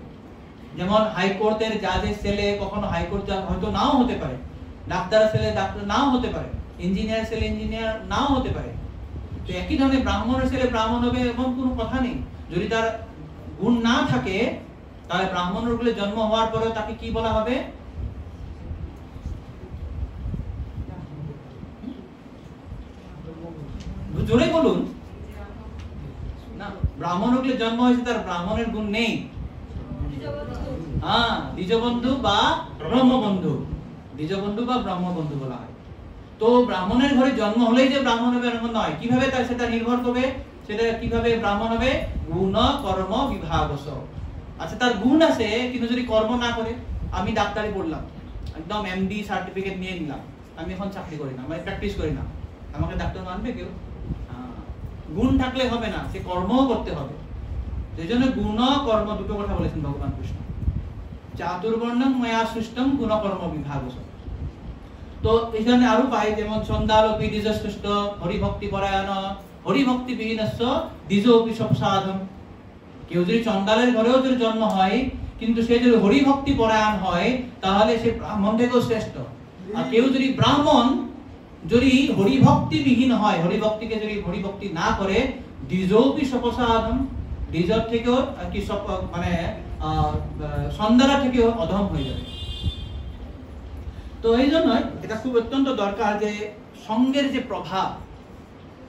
যেমন হাইকোর্টের জাজের ছেলে কখনো হাইকোর্ট জাজ হয়তো নাও হতে পারে, ডাক্তারের ছেলে ডাক্তার নাও হতে পারে, ইঞ্জিনিয়ার ছেলে ইঞ্জিনিয়ার নাও হতে পারে। তো একই ধরনের ব্রাহ্মণের ছেলে ব্রাহ্মণ হবে এমন কোনো কথা নেই। যদি তার গুণ না থাকে তাহলে ব্রাহ্মণের কুলে জন্ম হওয়ার পরে তাকে কি বলা হবে? জোরে বলুন না। ব্রাহ্মণ কুলে জন্ম হয়েছে, তার ব্রাহ্মণের গুণ নেই। হ্যাঁ, দ্বিজবন্ধু বা ব্রহ্মবন্ধু, দ্বিজবন্ধু বা ব্রহ্মবন্ধু বলা হয়। তো ব্রাহ্মণের ঘরে জন্ম হলেই যে ব্রাহ্মণ হবে এমন নয়। কিভাবে তার সেটা নির্ভর করবে, সেটা কিভাবে ব্রাহ্মণ হবে? গুণ কর্ম বিভাগস। আচ্ছা, তার গুণ আছে কিন্তু যদি কর্ম না করে, আমি ডাক্তারি পড়লাম, একদম এমডি সার্টিফিকেট নিয়ে নিলাম, আমি এখন চাকরি করি না, মানে প্র্যাকটিস করি না, আমাকে ডাক্তার মানবে কেউ? গুণ থাকলে হবে না, সে কর্মও করতে হবে। সেই জন্য গুণ কর্ম দুটো কথা বলেছেন ভগবান কৃষ্ণ। চাতুর্বর্ণম ময়া সৃষ্টম গুণ কর্ম বিভাগস। তো এখানে আরো পাই, যেমন ছন্দালোপি দ্বিজশ্রেষ্ঠ হরিভক্তি পরায়ণ হরিভক্তি বিহীনস্য দ্বিজোপি সপ্সাধন। কেউ যদি চন্দালের ঘরেও যদি জন্ম হয় কিন্তু সে যদি হরিভক্তি পরায়ণ হয় তাহলে সে ব্রাহ্মণ থেকেও শ্রেষ্ঠ। আর কেউ যদি ব্রাহ্মণ যদি হরিভক্তি বিহীন হয়, হরিভক্তিকে যদি হরিভক্তি না করে, দ্বিজোপি সপ্সাধন, দ্বিজর থেকেও কি মানে সন্ধ্যারা থেকেও অধম হয়ে যাবে। তো এই জন্য এটা খুব অত্যন্ত দরকার যে সঙ্গের যে প্রভাব,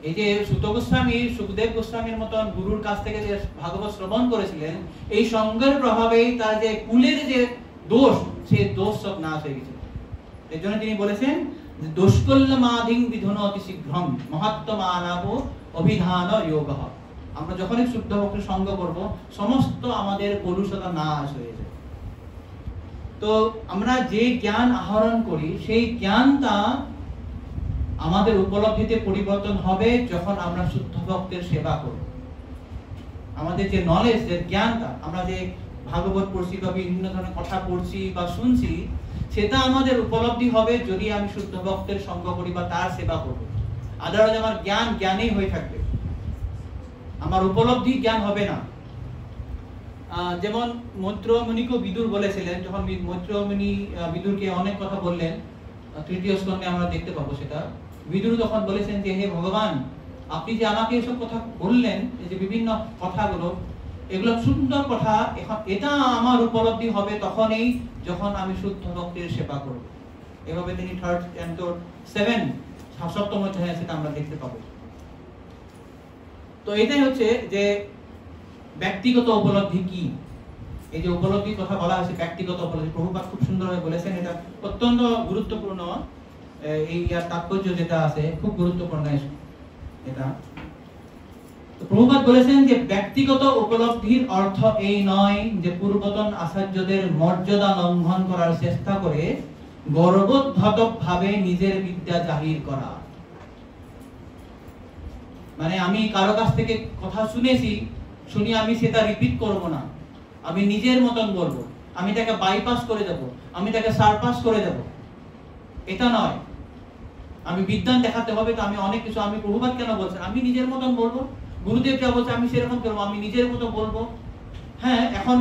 এই যে সুত গোস্বামী সুখদেব গোস্বামীর মতন গুরুর কাছ থেকে যে ভাগবত শ্রবণ করেছিলেন, এই সঙ্গের প্রভাবেই তার যে কুলের যে দোষ, সেই দোষ সব নাশ হয়ে গেছে। এর জন্য তিনি বলেছেন যে দোষকল্যমাধিং বিধুনতি শীঘ্রম মহাত্মানাব অভিধান যোগঃ। আমরা যখনই শুদ্ধ ভক্তির সঙ্গ করব সমস্ত আমাদের কলুষতা নাশ হয়ে যায়। তো আমরা যে জ্ঞান আহরণ করি সেই জ্ঞানটা আমাদের উপলব্ধিতে পরিবর্তন হবে যখন আমরা শুদ্ধ ভক্তের সেবা করব। আমাদের যে নলেজ, যে জ্ঞানটা, আমরা যে ভাগবত পড়ছি বা বিভিন্ন ধরনের কথা পড়ছি বা শুনছি, সেটা আমাদের উপলব্ধি হবে যদি আমি শুদ্ধ ভক্তের সঙ্গ করি বা তার সেবা করব। আদারওয়াইজ আমার জ্ঞান জ্ঞানেই হয়ে থাকবে, আমার উপলব্ধি জ্ঞান হবে না। যেমন মৈত্রমুনিকে বিদুর বলেছিলেন, যখন মৈত্রমুনি বিদুরকে অনেক কথা বললেন, তৃতীয় স্কন্ধে আমরা দেখতে পাবো সেটা। বিদুর তখন বলেছেন যে হে ভগবান, আপনি যে আমাকে এসব কথা বললেন, এই যে বিভিন্ন কথাগুলো, এগুলো সুন্দর কথা, এখন এটা আমার উপলব্ধি হবে তখনই যখন আমি শুদ্ধ ভক্তের সেবা করব। এভাবে তিনি 3rd canto 7 সপ্তম অধ্যায়ে সেটা আমরা দেখতে পাবো। তো এটাই হচ্ছে যে ব্যক্তিগত উপলব্ধি কি। এই যে উপলব্ধির কথা বলা হয়েছে, ব্যক্তিগত উপলব্ধি, প্রভুপাদ খুব সুন্দরভাবে বলেছেন, এটা অত্যন্ত গুরুত্বপূর্ণ। এই তাৎপর্য যেটা আছে খুব গুরুত্বপূর্ণ এটা। তো প্রভুপাদ বলেছেন যে ব্যক্তিগত উপলব্ধির অর্থ এই নয় যে পূর্বতন আচার্যদের মর্যাদা লঙ্ঘন করার চেষ্টা করে গর্বোদ্ধাতক ভাবে নিজের বিদ্যা জাহির করা। মানে আমি কারো কাছ থেকে কথা শুনি আমি সেটা রিপিট করব না, আমি নিজের মতন বলবো, আমি তাকে বাইপাস করে দেব, আমি তাকে সারপাস করে দেব, এটা নয়। আমি বিদ্যান দেখাতে হবে, তো আমি অনেক কিছু, আমি প্রভুপাদ কেন বলছেন আমি নিজের মতন বলবো, গুরুদেব যা বলছে আমি সেরকম করবো, আমি নিজের মতো বলবো। হ্যাঁ, এখন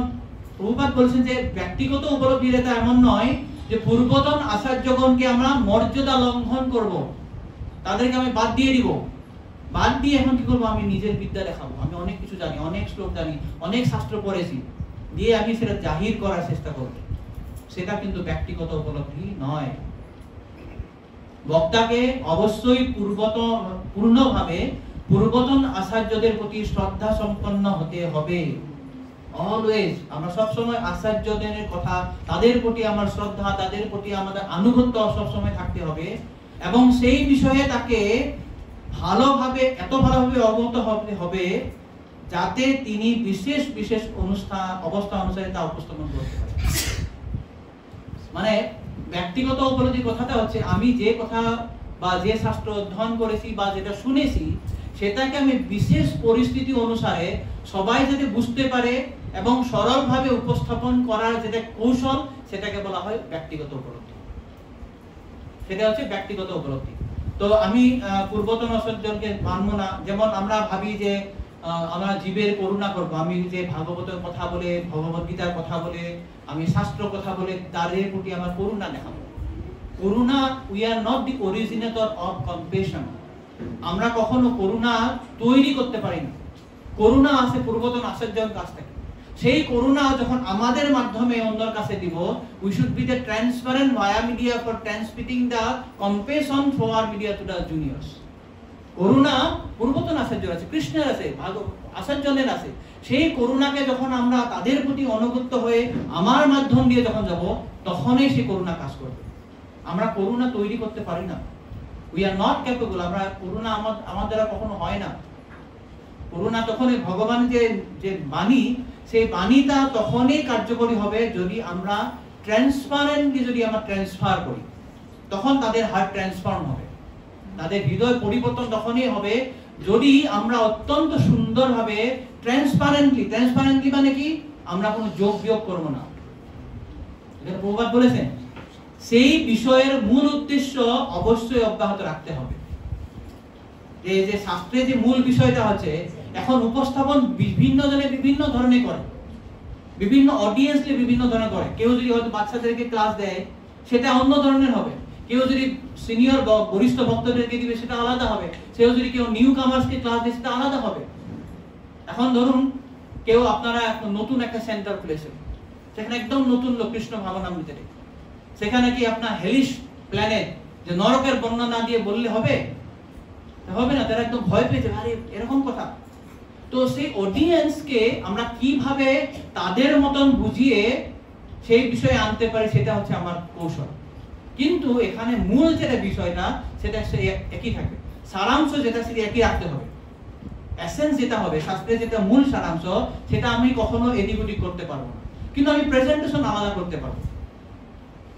প্রভুপাদ বলছেন যে ব্যক্তিগত উপলব্ধির এটা এমন নয় যে পূর্বতন আচার্যগণকে আমরা মর্যাদা লঙ্ঘন করব, তাদেরকে আমি বাদ দিয়ে দিব, বাদ দিয়ে এখন কি করবো, আমি নিজের বিদ্যা দেখাবো, আমি অনেক কিছু জানি, অনেক শ্লোক জানি, অনেক শাস্ত্র পড়েছি, দিয়ে আমি সেটা জাহির করার চেষ্টা করব। সেটা কিন্তু ব্যক্তিগত উপলব্ধি নয়। বক্তাকে অবশ্যই পূর্ণভাবে পূর্বতন আচার্যদের প্রতি শ্রদ্ধা সম্পন্ন হতে হবে। অলওয়েজ আমরা সবসময় আচার্যদের কথা, তাদের প্রতি আমার শ্রদ্ধা, তাদের প্রতি আমাদের আনুগত্য সবসময় থাকতে হবে, এবং সেই বিষয়ে তাকে ভালোভাবে, এত ভালোভাবে অবগত হতে হবে যাতে তিনি বিশেষ বিশেষ অবস্থা অনুসারে তা উপস্থাপন করতে পারেন। মানে ব্যক্তিগত উপলব্ধির কথাটা হচ্ছে আমি যে কথা বা যে শাস্ত্র অধ্যয়ন করেছি বা যেটা শুনেছি সেটাকে আমি বিশেষ পরিস্থিতি অনুসারে সবাই যাতে বুঝতে পারে এবং সরলভাবে উপস্থাপন করার যেটা কৌশল, সেটাকে বলা হয় ব্যক্তিগত উপলব্ধি। সেটা হচ্ছে ব্যক্তিগত উপলব্ধি। তো আমি পূর্বতন সজ্জনকে মানবো না। যেমন আমরা ভাবি যে আমরা জীবের করুণা করব, আমি যে ভাগবতের কথা বলে, ভগবত গীতার কথা বলে, আমি শাস্ত্র কথা বলে তাদের প্রতি আমার করুণা দেখাবো। করুণা, we are not the originator of compassion. আমরা কখনো করুণা তৈরি করতে পারি না। করুণা আছে পূর্বতন আচার্যের কাছ থেকে। সেই করুণা যখন আমাদের মাধ্যমে অন্যের কাছে দিব, we should be the transparent via media for transmitting the compassion through our media to the juniors. করুণা পূর্বতন আচার্যের আছে, কৃষ্ণের আছে, আচার্যদের আছে। সেই করুণাকে যখন আমরা তাদের প্রতি অনুগত হয়ে আমার মাধ্যম দিয়ে যখন যাব, তখনই সেই করুণা কাজ করবে। আমরা করুণা তৈরি করতে পারি না। We are not capable. আমরা করুণা আমার দ্বারা কখনো হয় না। করুণা তখনই ভগবান যে বাণী, সেই বাণীটা তখনই কার্যকরী হবে যদি আমরা ট্রান্সপারেন্টলি যদি আমরা ট্রান্সফার করি, তখন তাদের হার্ট ট্রান্সফর্ম হবে, তাদের হৃদয় পরিবর্তন তখনই হবে যদি আমরা অত্যন্ত সুন্দরভাবে ট্রান্সপারেন্টলি মানে কি, আমরা কোনো যোগ বিয়োগ করব না। এটা প্রভুপাদ বলেছেন। সেই বিষয়ের মূল উদ্দেশ্য অবশ্যই অব্যাহত রাখতে হবে। এই যে শাস্ত্রে যে মূল বিষয়টা হচ্ছে, এখন উপস্থাপন বিভিন্ন জনে বিভিন্ন ধরনের করে, বিভিন্ন অডিয়েন্সকে বিভিন্ন ধরনের করে। কেউ যদি হয়তো বাচ্চাদেরকে ক্লাস দেয়, সেটা অন্য ধরনের হবে। কেউ যদি সিনিয়র বরিষ্ঠ ভক্তদেরকে দিবে, সেটা আলাদা হবে। সেও যদি কেউ নিউ কামার্সকে ক্লাস দেয়, সেটা আলাদা হবে। এখন ধরুন কেউ আপনারা নতুন একটা সেন্টার খুলেছেন, সেখানে একদম নতুন লোক কৃষ্ণ ভাবনামৃতে, সেখানে কি আপনার হেলিশ প্ল্যানেট যে নরকের বর্ণনা দিয়ে বললে হবে? হবে না। তারা একদম ভয় পেয়েছে, আরে এরকম কথা। তো সেই অডিয়েন্সকে আমরা কিভাবে তাদের মতন বুঝিয়ে সেই বিষয়ে আনতে পারি, সেটা হচ্ছে আমার কৌশল। কিন্তু এখানে মূল যেটা বিষয়টা, সেটা একই থাকবে। সারাংশ যেটা সেটা একই রাখতে হবে। এসেন্স যেটা হবে, শাস্ত্রের যেটা মূল সারাংশ, সেটা আমি কখনো এদিক ওদিক করতে পারবো না। কিন্তু আমি প্রেজেন্টেশন আলাদা করতে পারবো।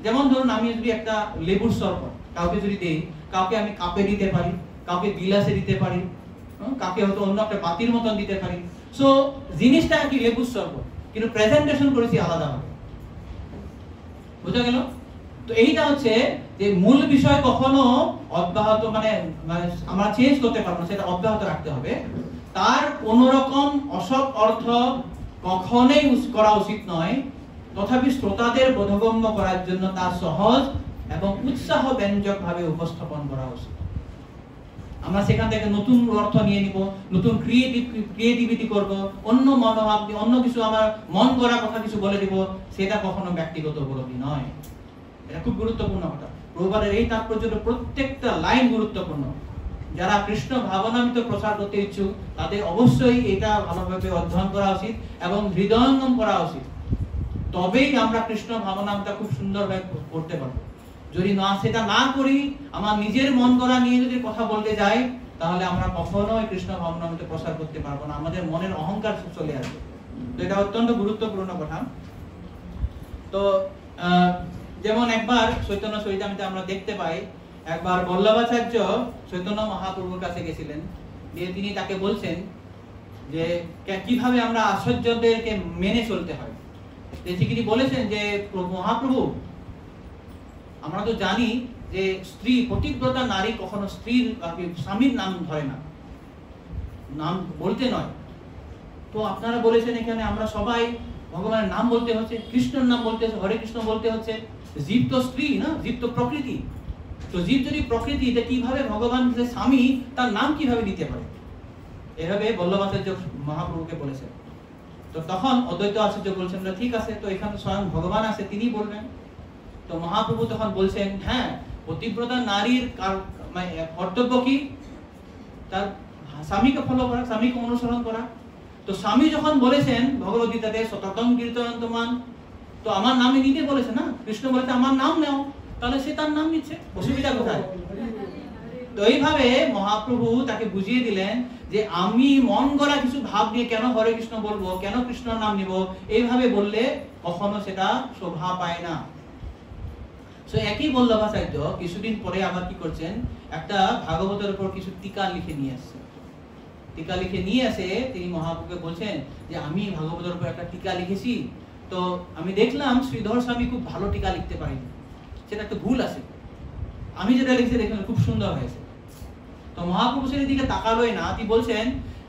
যেমন ধরুন আমি যদি একটা লেবুর শরবত কাউকে যদি দেই, কাউকে আমি কাপে দিতে পারি, কাউকে গিলাসে দিতে পারি, কাউকে হয়তো অন্য একটা বাতির মতন দিতে পারি। সো জিনিসটা কি লেবুর শরবত, কিন্তু প্রেজেন্টেশন করেছি আলাদা হবে। বুঝা গেল? তো এইটা হচ্ছে যে মূল বিষয় কখনো অব্যাহত মানে আমরা চেঞ্জ করতে পারবো না, সেটা অব্যাহত রাখতে হবে। তার কোন রকম অসৎ অর্থ কখনোই করা উচিত নয়। তথাপি শ্রোতাদের বোধগম্য করার জন্য তার সহজ এবং উৎসাহ ব্যঞ্জক ভাবে উপস্থাপন করা উচিত। আমরা সেখান থেকে নতুন অর্থ নিয়ে নিব, নতুন ক্রিয়েটিভিটি করব, অন্য মনোভাব দিয়ে অন্য কিছু আমার মন গড়া কথা কিছু বলে দিব, সেটা কখনো ব্যক্তিগত উপলব্ধি নয়। এটা খুব গুরুত্বপূর্ণ কথা। প্রভুপাদের এই তাৎপর্যের প্রত্যেকটা লাইন গুরুত্বপূর্ণ। যারা কৃষ্ণ ভাবনামৃত প্রচার করতে ইচ্ছুক, তাদের অবশ্যই এটা ভালোভাবে অধ্যয়ন করা উচিত এবং হৃদয়ঙ্গম করা উচিত। তবেই আমরা কৃষ্ণ ভাবনামটা খুব সুন্দরভাবে করতে পারবো। যদি না সেটা না করি, আমার নিজের মন গড়া নিয়ে যদি কথা বলতে যাই, তাহলে আমরা কখনোই কৃষ্ণ ভাবনামৃত প্রচার করতে পারবো না। আমাদের মনের অহংকার চলে আসবে। তো এটা অত্যন্ত গুরুত্বপূর্ণ কথা। তো যেমন একবার চৈতন্য চরিতামৃতে আমরা দেখতে পাই, একবার বল্লভাচার্য চৈতন্য মহাপ্রভুর কাছে গেছিলেন, দিয়ে তিনি তাকে বলছেন যে কিভাবে আমরা আচার্যদেরকে মেনে চলতে হয়। তিনি বলেছেন যে মহাপ্রভু, আমরা তো জানি যে স্ত্রী, পতিব্রতা নারী কখনো স্ত্রীর স্বামীর নাম ধরে না, নাম বলতে নয়। তো আপনারা বলেছেন এখানে আমরা সবাই ভগবানের নাম বলতে হচ্ছে, কৃষ্ণের নাম বলতে হচ্ছে, হরে কৃষ্ণ বলতে হচ্ছে। জীব তো স্ত্রী না, জীব তো প্রকৃতি। তো জীব যদি প্রকৃতি, এটা কিভাবে ভগবান যে স্বামী, তার নাম কিভাবে দিতে পারে? এভাবে বল্লভাচার্য মহাপ্রভুকে বলেছেন। তো তখন অদ্বৈত আচার্য বলছেন, ঠিক আছে, তো এখানে স্বয়ং ভগবান আছে, তিনি বলবেন। তো মহাপ্রভু তখন বলছেন, হ্যাঁ, পতিব্রতা নারীর কর্তব্য কি? তার স্বামীকে ফলো করা, স্বামীকে অনুসরণ করা। তো স্বামী যখন বলেছেন ভগবদ্গীতাতে সততম কীর্তয়ন্তমান, তো আমার নামে নিতে বলেছে না, কৃষ্ণ বলেছে আমার নাম নাও, তাহলে সে তার নাম নিচ্ছে, অসুবিধা কোথায়? তো এইভাবে মহাপ্রভু তাকে বুঝিয়ে দিলেন যে আমি মন গড়া কিছু ভাব নিয়ে কেন হরে কৃষ্ণ বলবো, কেন কৃষ্ণর নাম নিব, এইভাবে বললে কখনো সেটা শোভা পায় না। তো একই বল্লভাচার্য কিছুদিন পরে আবার কি করছেন, একটা ভাগবতের উপর কিছু টিকা লিখে নিয়ে আসছে। টিকা লিখে নিয়ে আসে তিনি মহাপ্রভুকে বলছেন যে আমি ভাগবতের উপর একটা টিকা লিখেছি, তো আমি দেখলাম শ্রীধর স্বামী খুব ভালো টিকা লিখতে পারেনি, সেটা একটা ভুল আছে। আমি যেটা লিখেছি দেখলাম খুব সুন্দর হয়েছে। মহাপ্রভু সেই দিকে তাকালোই না, তিনি বলছেন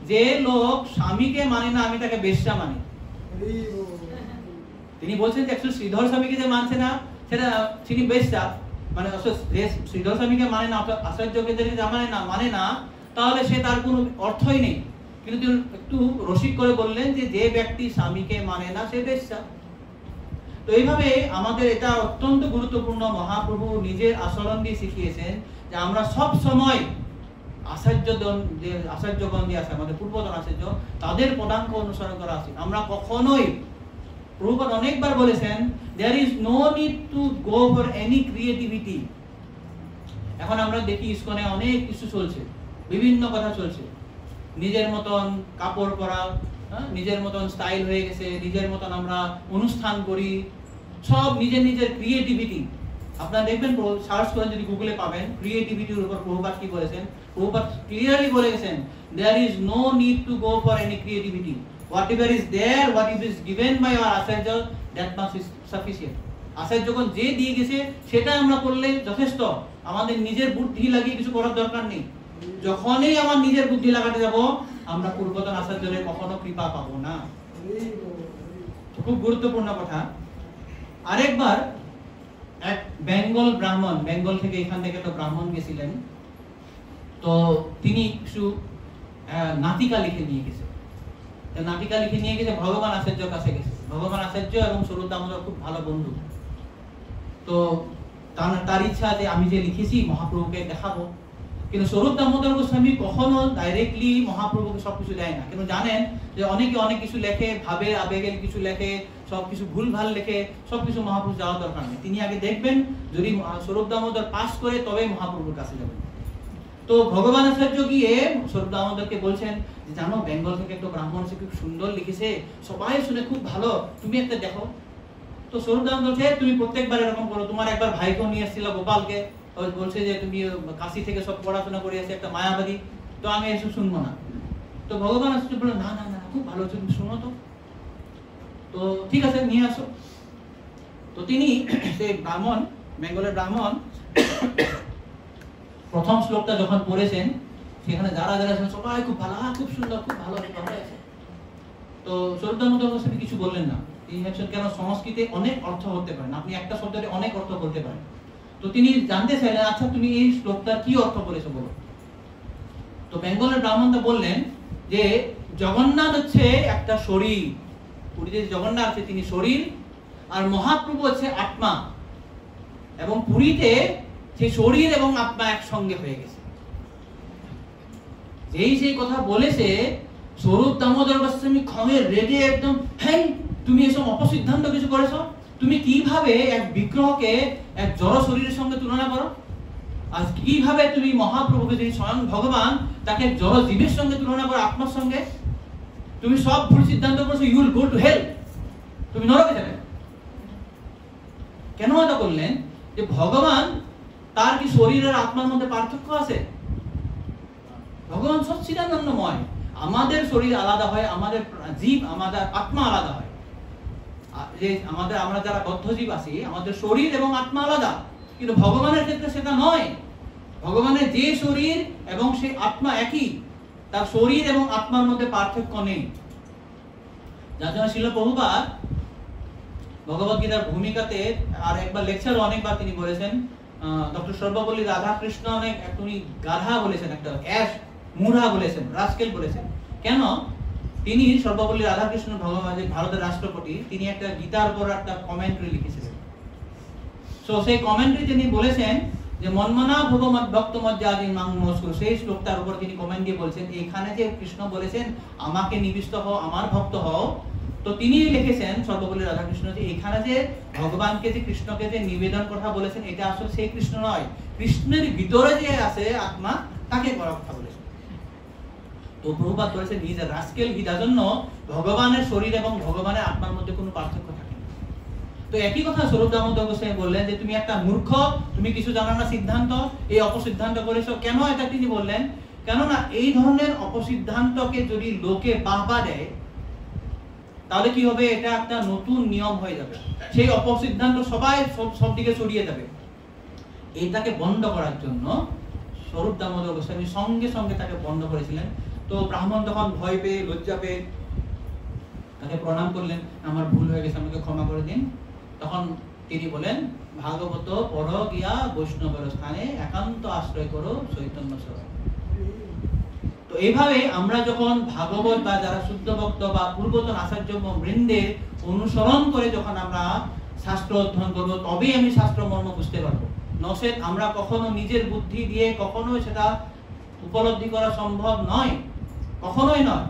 যে লোক স্বামীকে মানে না আমি তাকে বেশ্যা মানি। তিনি বলছেন যে শ্রীধর স্বামীকে যে মানছে না সেটা তিনি বেশ্যা, মানে শ্রীধর স্বামীকে মানে না, আচার্যকে যে মানে না তাহলে সে তার কোনো অর্থই নেই। কিন্তু তিনি একটু রসিক করে বললেন যে যে ব্যক্তি স্বামীকে মানে না সে বেশ্যা। তো এইভাবে আমাদের এটা অত্যন্ত গুরুত্বপূর্ণ, মহাপ্রভু নিজের আচরণ দিয়ে শিখিয়েছেন যে আমরা সব সময় আচার্যগণ যে আছে আমাদের পূর্বতন আচার্য তাদের পদাঙ্ক অনুসরণ করা উচিত। আমরা কখনোই, প্রভুপাদ অনেকবার বলেছেন there is no need to go for any creativity। এখন আমরা দেখি ইসকনে অনেক কিছু চলছে, বিভিন্ন কথা চলছে, নিজের মতন কাপড় পরা, নিজের মতন স্টাইল হয়ে গেছে, নিজের মতন আমরা অনুষ্ঠান করি, সব নিজের নিজের ক্রিয়েটিভিটি। আপনারা দেখবেন সার্চ করেন যদি গুগলে পাবেন ক্রিয়েটিভিটির উপর প্রভুপাদ কি বলেছেন। প্রভুপাদ ক্লিয়ারলি বলে গেছেন there is no need to go for any creativity, whatever is there, what is given by our acharya, that much is sufficient। আচার্যগণ যে দিয়ে গেছে সেটা আমরা করলে যথেষ্ট, আমাদের নিজের বুদ্ধি লাগিয়ে কিছু করার দরকার নেই। যখনই আমার নিজের বুদ্ধি লাগাতে যাব আমরা পূর্বতন আচার্যের কখনো কৃপা পাবো না। খুব গুরুত্বপূর্ণ কথা। আরেকবার এক বেঙ্গল ব্রাহ্মণ, বেঙ্গল থেকে এখান থেকে একটা ব্রাহ্মণ গেছিলেন, তো তিনি কিছু নাটিকা লিখে নিয়ে গেছে। নাটিকা লিখে নিয়ে গেছে, ভগবান আচার্যের কাছে গেছে। ভগবান আচার্য এবং স্বরূপ দামোদর খুব ভালো বন্ধু। তো তার ইচ্ছা যে আমি যে লিখেছি মহাপ্রভুকে দেখাবো। কিন্তু স্বরূপ দামোদর গোস্বামী কখনো ডাইরেক্টলি মহাপ্রভুকে সবকিছু দেয় না। কিন্তু জানেন যে অনেকে অনেক কিছু লেখে, ভাবে আবেগের কিছু লেখে, সবকিছু ভুলভাল লেখে, সবকিছু মহাপ্রভু যাওয়ার দরকার নেই। তিনি আগে দেখবেন যদি স্বরূপ দামোদর পাস করে তবে মহাপ্রভুর কাছে যাবেন। তো ভগবান আচার্য গিয়ে স্বরূপ দামোদরকে বলছেন যে জানো বেঙ্গল থেকে একটা ব্রাহ্মণ সে খুব সুন্দর লিখেছে, সবাই শুনে খুব ভালো, তুমি একটা দেখো। তো স্বরূপ দামোদর বলছে তুমি প্রত্যেকবার এরকম করো, তোমার একবার ভাইকেও নিয়ে এসেছিল গোপালকে, বলছে যে তুমি কাশি থেকে সব পড়াশোনা করে এসে একটা মায়াবাদী, তো আমি এসব শুনবো না। তো ভগবান আচার্য বললেন না না না খুব ভালো হচ্ছে, তুমি শুনো তো। তো ঠিক আছে নিয়ে আসো। তো তিনি সেই ব্রাহ্মণ, বেঙ্গলের ব্রাহ্মণ প্রথম শ্লোকটা যখন পড়েছেন সেখানে যারা যারা সবাই খুব ভালো, খুব সুন্দর, খুব ভালো আছে। তো স্বরূপ দামোদর গোস্বামী কিছু বললেন না। তিনি ভাবছেন কেন সংস্কৃতে অনেক অর্থ হতে পারে, আপনি একটা শব্দে অনেক অর্থ করতে পারেন। তো তিনি জানতে চাইলেন আচ্ছা তুমি এই শ্লোকটার কি অর্থ করেছো বলো। তো বেঙ্গলের ব্রাহ্মণটা বললেন যে জগন্নাথ হচ্ছে একটা শরীর, পুরীতে জগন্নাথ আছে তিনি শরীর, আর মহাপ্রভু হচ্ছে আত্মা, এবং পুরীতে সেই শরীর এবং আত্মা একসঙ্গে হয়ে গেছে। যেই সেই কথা বলেছে স্বরূপ দামোদর গোস্বামী ক্ষমে রেগে একদম, হ্যাঁ তুমি এসব অপসিদ্ধান্ত কিছু করেছো, তুমি কিভাবে এক বিগ্রহকে এক জড় শরীরের সঙ্গে তুলনা করো, আর কিভাবে তুমি মহাপ্রভুকে যিনি স্বয়ং ভগবান তাকে জড় জীবের সঙ্গে তুলনা করো, আত্মার সঙ্গে, তুমি সব ভুল সিদ্ধান্ত করেছো, you will go to hell, তুমি নরকে যাবে। কেন এটা করলেন? যে ভগবান তার কি শরীর আর আত্মার মধ্যে পার্থক্য আছে? ভগবান সচ্চিদানন্দময়, আমাদের শরীর আলাদা হয়, আমাদের জীব, আমাদের আত্মা আলাদা হয়। যে আমরা যারা বদ্ধ জীব আছি আমাদের শরীর এবং আত্মা আলাদা, কিন্তু ভগবানের ক্ষেত্রে সেটা নয়। ভগবানের যে শরীর এবং সেই আত্মা একই, তার শরীর এবং আত্মার মধ্যে পার্থক্য নেই। যার জন্য শিল প্রভুপাদ ভগবত গীতার ভূমিকাতে আর একবার লেকচার অনেকবার তিনি বলেছেন, ডক্টর সর্বপল্লী রাধাকৃষ্ণ অনেক তুমি গাধা বলেছেন, একটা অ্যাশ মুড়া বলেছেন, রাস্কেল বলেছেন। কেন? তিনি সর্বপল্লী রাধাকৃষ্ণ ভগবান ভারতের রাষ্ট্রপতি, তিনি একটা গীতার উপর একটা কমেন্ট্রি লিখেছিলেন। সো সেই কমেন্ট্রি তিনি বলেছেন যে মনমনা ভগবত ভক্ত মজ্জাদি মাং নমস্কার, সেই শ্লোকটার উপর তিনি কমেন্ট দিয়ে বলছেন এখানে যে কৃষ্ণ বলেছেন আমাকে নিবিষ্ট হও, আমার ভক্ত হও, তো তিনি লিখেছেন সর্বপল্লী রাধাকৃষ্ণ যে এখানে যে ভগবানকে যে কৃষ্ণকে যে নিবেদন কথা বলেছেন এটা আসলে সেই কৃষ্ণ নয়, কৃষ্ণের ভিতরে যে আছে আত্মা তাকে করার কথা বলেছেন। তো প্রভুপাদ বলেছেন is a rascal, he doesn't know ভগবানের শরীর এবং ভগবানের আত্মার মধ্যে কোনো পার্থক্য থাকে না। তো একই কথা স্বরূপ দামোদর গোস্বামী বললেন যে তুমি একটা মূর্খ, তুমি কিছু জানো না, সিদ্ধান্ত এই অপসিদ্ধান্ত করেছো। কেন এটা তিনি বললেন? কেননা এই ধরনের অপসিদ্ধান্তকে যদি লোকে বাহবা দেয় তাহলে কি হবে, এটা একটা নতুন নিয়ম হয়ে যাবে, সেই অপসিদ্ধান্ত সবাই সব দিকে ছড়িয়ে যাবে। এটাকে বন্ধ করার জন্য স্বরূপ দামোদর গোস্বামী সঙ্গে সঙ্গে তাকে বন্ধ করেছিলেন। তো ব্রাহ্মণ তখন ভয় পেয়ে লজ্জা পেয়ে তাকে প্রণাম করলেন, আমার ভুল হয়ে গেছে, আমাকে ক্ষমা করে দিন। তখন তিনি বলেন, ভাগবত পড় গিয়া বৈষ্ণবের স্থানে একান্ত আশ্রয় করো চৈতন্য স্বরূপ। তো এইভাবে আমরা যখন ভাগবত বা যারা শুদ্ধ ভক্ত বা পূর্বতন আচার্য বৃন্দের অনুসরণ করে যখন আমরা শাস্ত্র অধ্যয়ন করবো, তবেই আমি শাস্ত্র মর্ম বুঝতে পারবো। নচেত আমরা কখনো নিজের বুদ্ধি দিয়ে কখনোই সেটা উপলব্ধি করা সম্ভব নয়, কখনোই নয়।